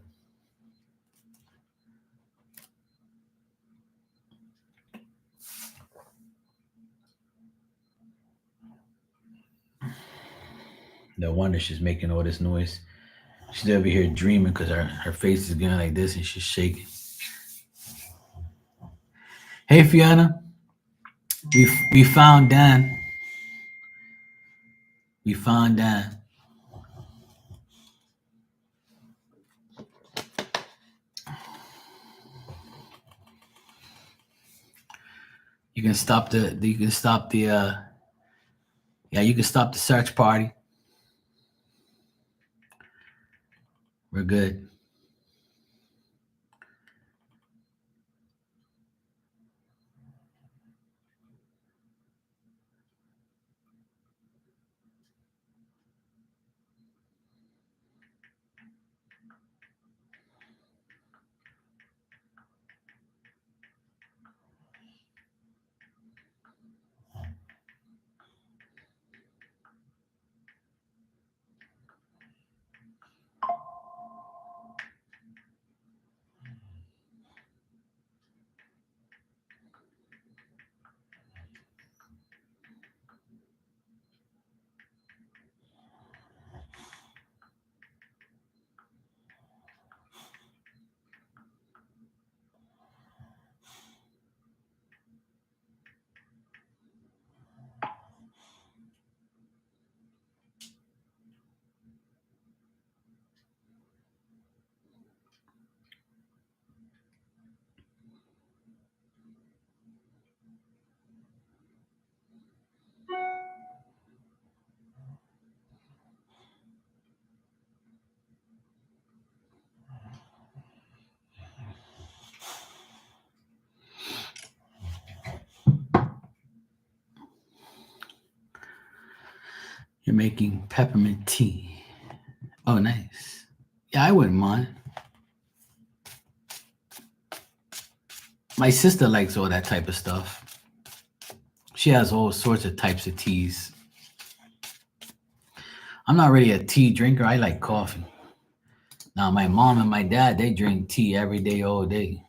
No wonder she's making all this noise. She's over here dreaming because her face is going like this and she's shaking. Hey Fiona, we found Dan. We found Dan. You can stop you can stop the search party. We're good. You're making peppermint tea. Oh, nice. Yeah, I wouldn't mind. My sister likes all that type of stuff. She has all sorts of types of teas. I'm not really a tea drinker. I like coffee. Now, my mom and my dad, they drink tea every day, all day.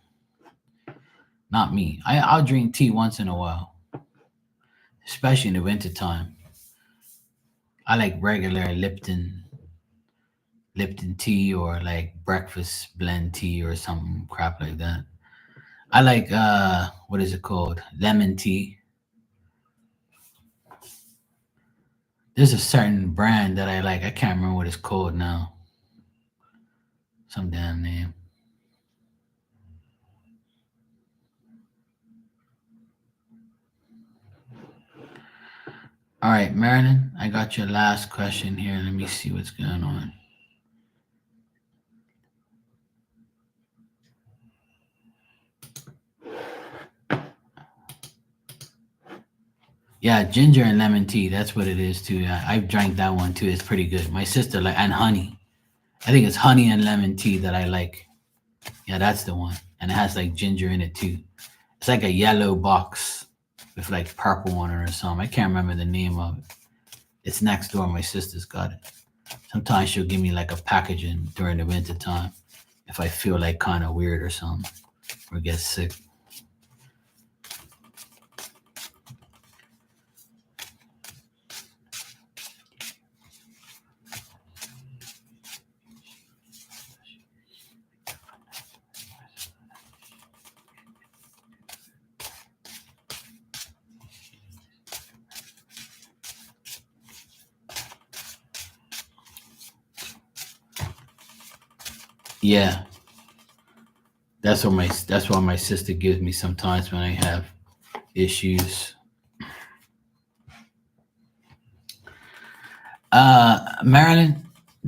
Not me. I'll drink tea once in a while, especially in the wintertime. I like regular Lipton tea or like breakfast blend tea or some crap like that. I like what is it called? Lemon tea. There's a certain brand that I like. I can't remember what it's called now. Some damn name. All right, Marilyn, I got your last question here. Let me see what's going on. Yeah, ginger and lemon tea. That's what it is too. I've drank that one too. It's pretty good. My sister like and honey. I think it's honey and lemon tea that I like. Yeah, that's the one. And it has like ginger in it too. It's like a yellow box with like purple on it or something. I can't remember the name of it. It's next door. My sister's got it. Sometimes she'll give me like a packaging during the winter time if I feel like kind of weird or something or get sick. Yeah, that's why my sister gives me sometimes when I have issues. Marilyn,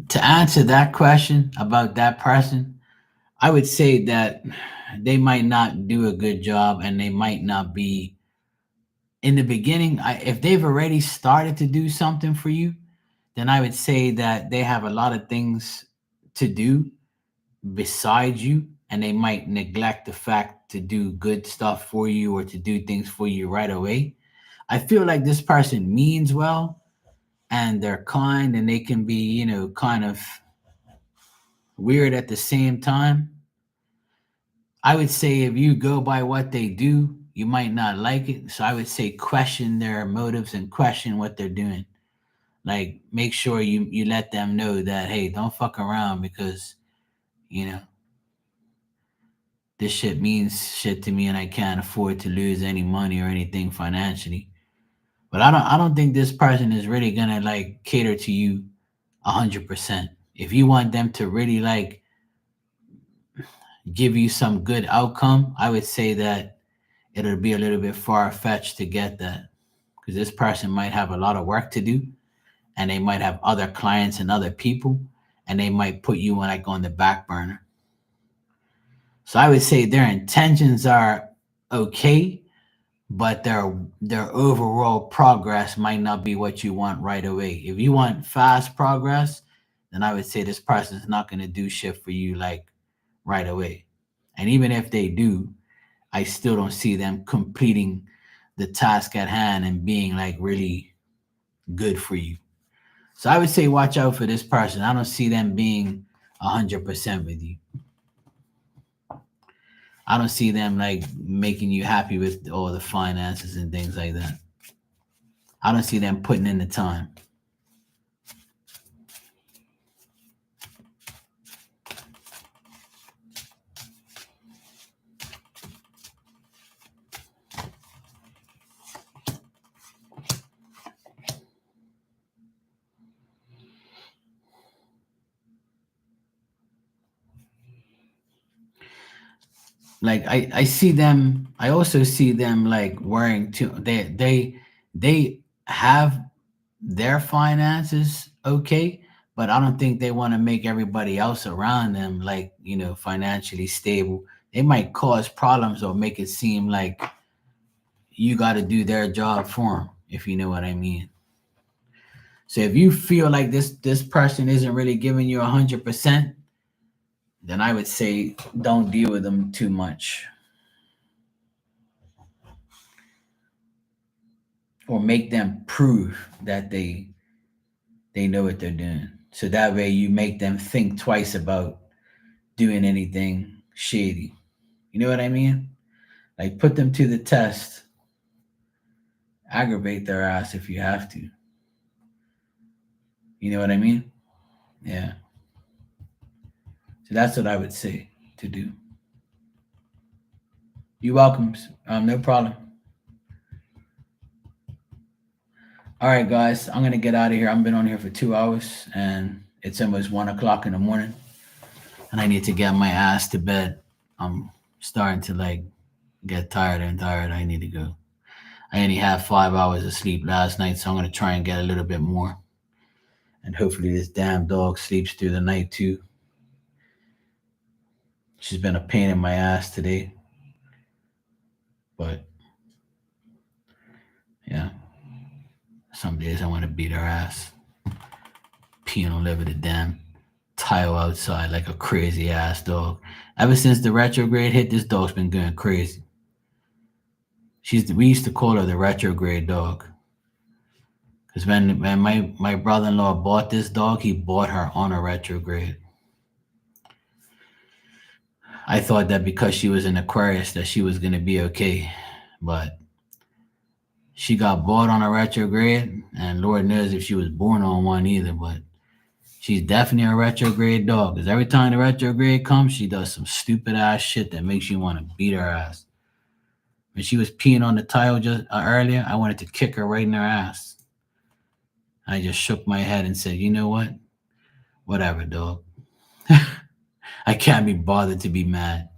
to answer that question about that person, I would say that they might not do a good job and they might not be in the beginning. If they've already started to do something for you, then I would say that they have a lot of things to do besides you, and they might neglect the fact to do good stuff for you or to do things for you right away. I feel like this person means well and they're kind and they can be, kind of weird at the same time. I would say if you go by what they do, you might not like it. So I would say question their motives and question what they're doing. Like make sure you let them know that hey, don't fuck around because you know this shit means shit to me and I can't afford to lose any money or anything financially. But I don't think this person is really gonna like cater to you 100%. If you want them to really like give you some good outcome, I would say that it'll be a little bit far fetched to get that because this person might have a lot of work to do and they might have other clients and other people and they might put you on like on the back burner. So I would say their intentions are okay, but their overall progress might not be what you want right away. If you want fast progress, then I would say this person is not going to do shit for you like right away. And even if they do, I still don't see them completing the task at hand and being like really good for you. So I would say watch out for this person. I don't see them being 100% with you. I don't see them like making you happy with all the finances and things like that. I don't see them putting in the time. Like I see them. I also see them like wearing too. They have their finances okay, but I don't think they want to make everybody else around them like financially stable. They might cause problems or make it seem like you got to do their job for them, if you know what I mean. So if you feel like this person isn't really giving you 100%, then I would say don't deal with them too much, or make them prove that they know what they're doing. So that way you make them think twice about doing anything shady. You know what I mean? Like put them to the test, aggravate their ass if you have to. You know what I mean? Yeah. So that's what I would say to do. You're welcome. No problem. All right, guys, I'm gonna get out of here. I've been on here for 2 hours, and it's almost 1 o'clock in the morning, and I need to get my ass to bed. I'm starting to like get tired and tired. I need to go. I only had 5 hours of sleep last night, so I'm gonna try and get a little bit more, and hopefully this damn dog sleeps through the night too. She's been a pain in my ass today, but yeah, some days I want to beat her ass, peeing all over the damn tile outside like a crazy ass dog. Ever since the retrograde hit, this dog's been going crazy. We used to call her the retrograde dog. Because when my brother-in-law bought this dog, he bought her on a retrograde. I thought that because she was an Aquarius that she was gonna be okay. But she got bought on a retrograde, and Lord knows if she was born on one either, but she's definitely a retrograde dog. Because every time the retrograde comes, she does some stupid ass shit that makes you want to beat her ass. When she was peeing on the tile just earlier, I wanted to kick her right in her ass. I just shook my head and said, you know what? Whatever, dog. I can't be bothered to be mad.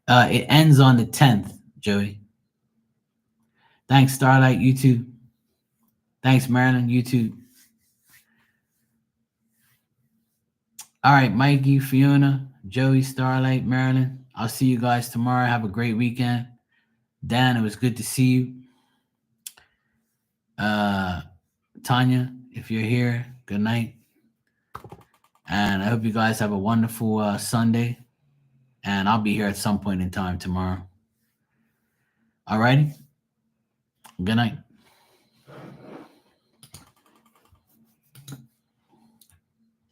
It ends on the 10th, Joey. Thanks, Starlight. You too. Thanks, Marilyn. You too. All right, Mikey, Fiona, Joey, Starlight, Marilyn. I'll see you guys tomorrow. Have a great weekend. Dan, it was good to see you. Tanya, if you're here, good night. And I hope you guys have a wonderful Sunday. And I'll be here at some point in time tomorrow. All righty. Good night.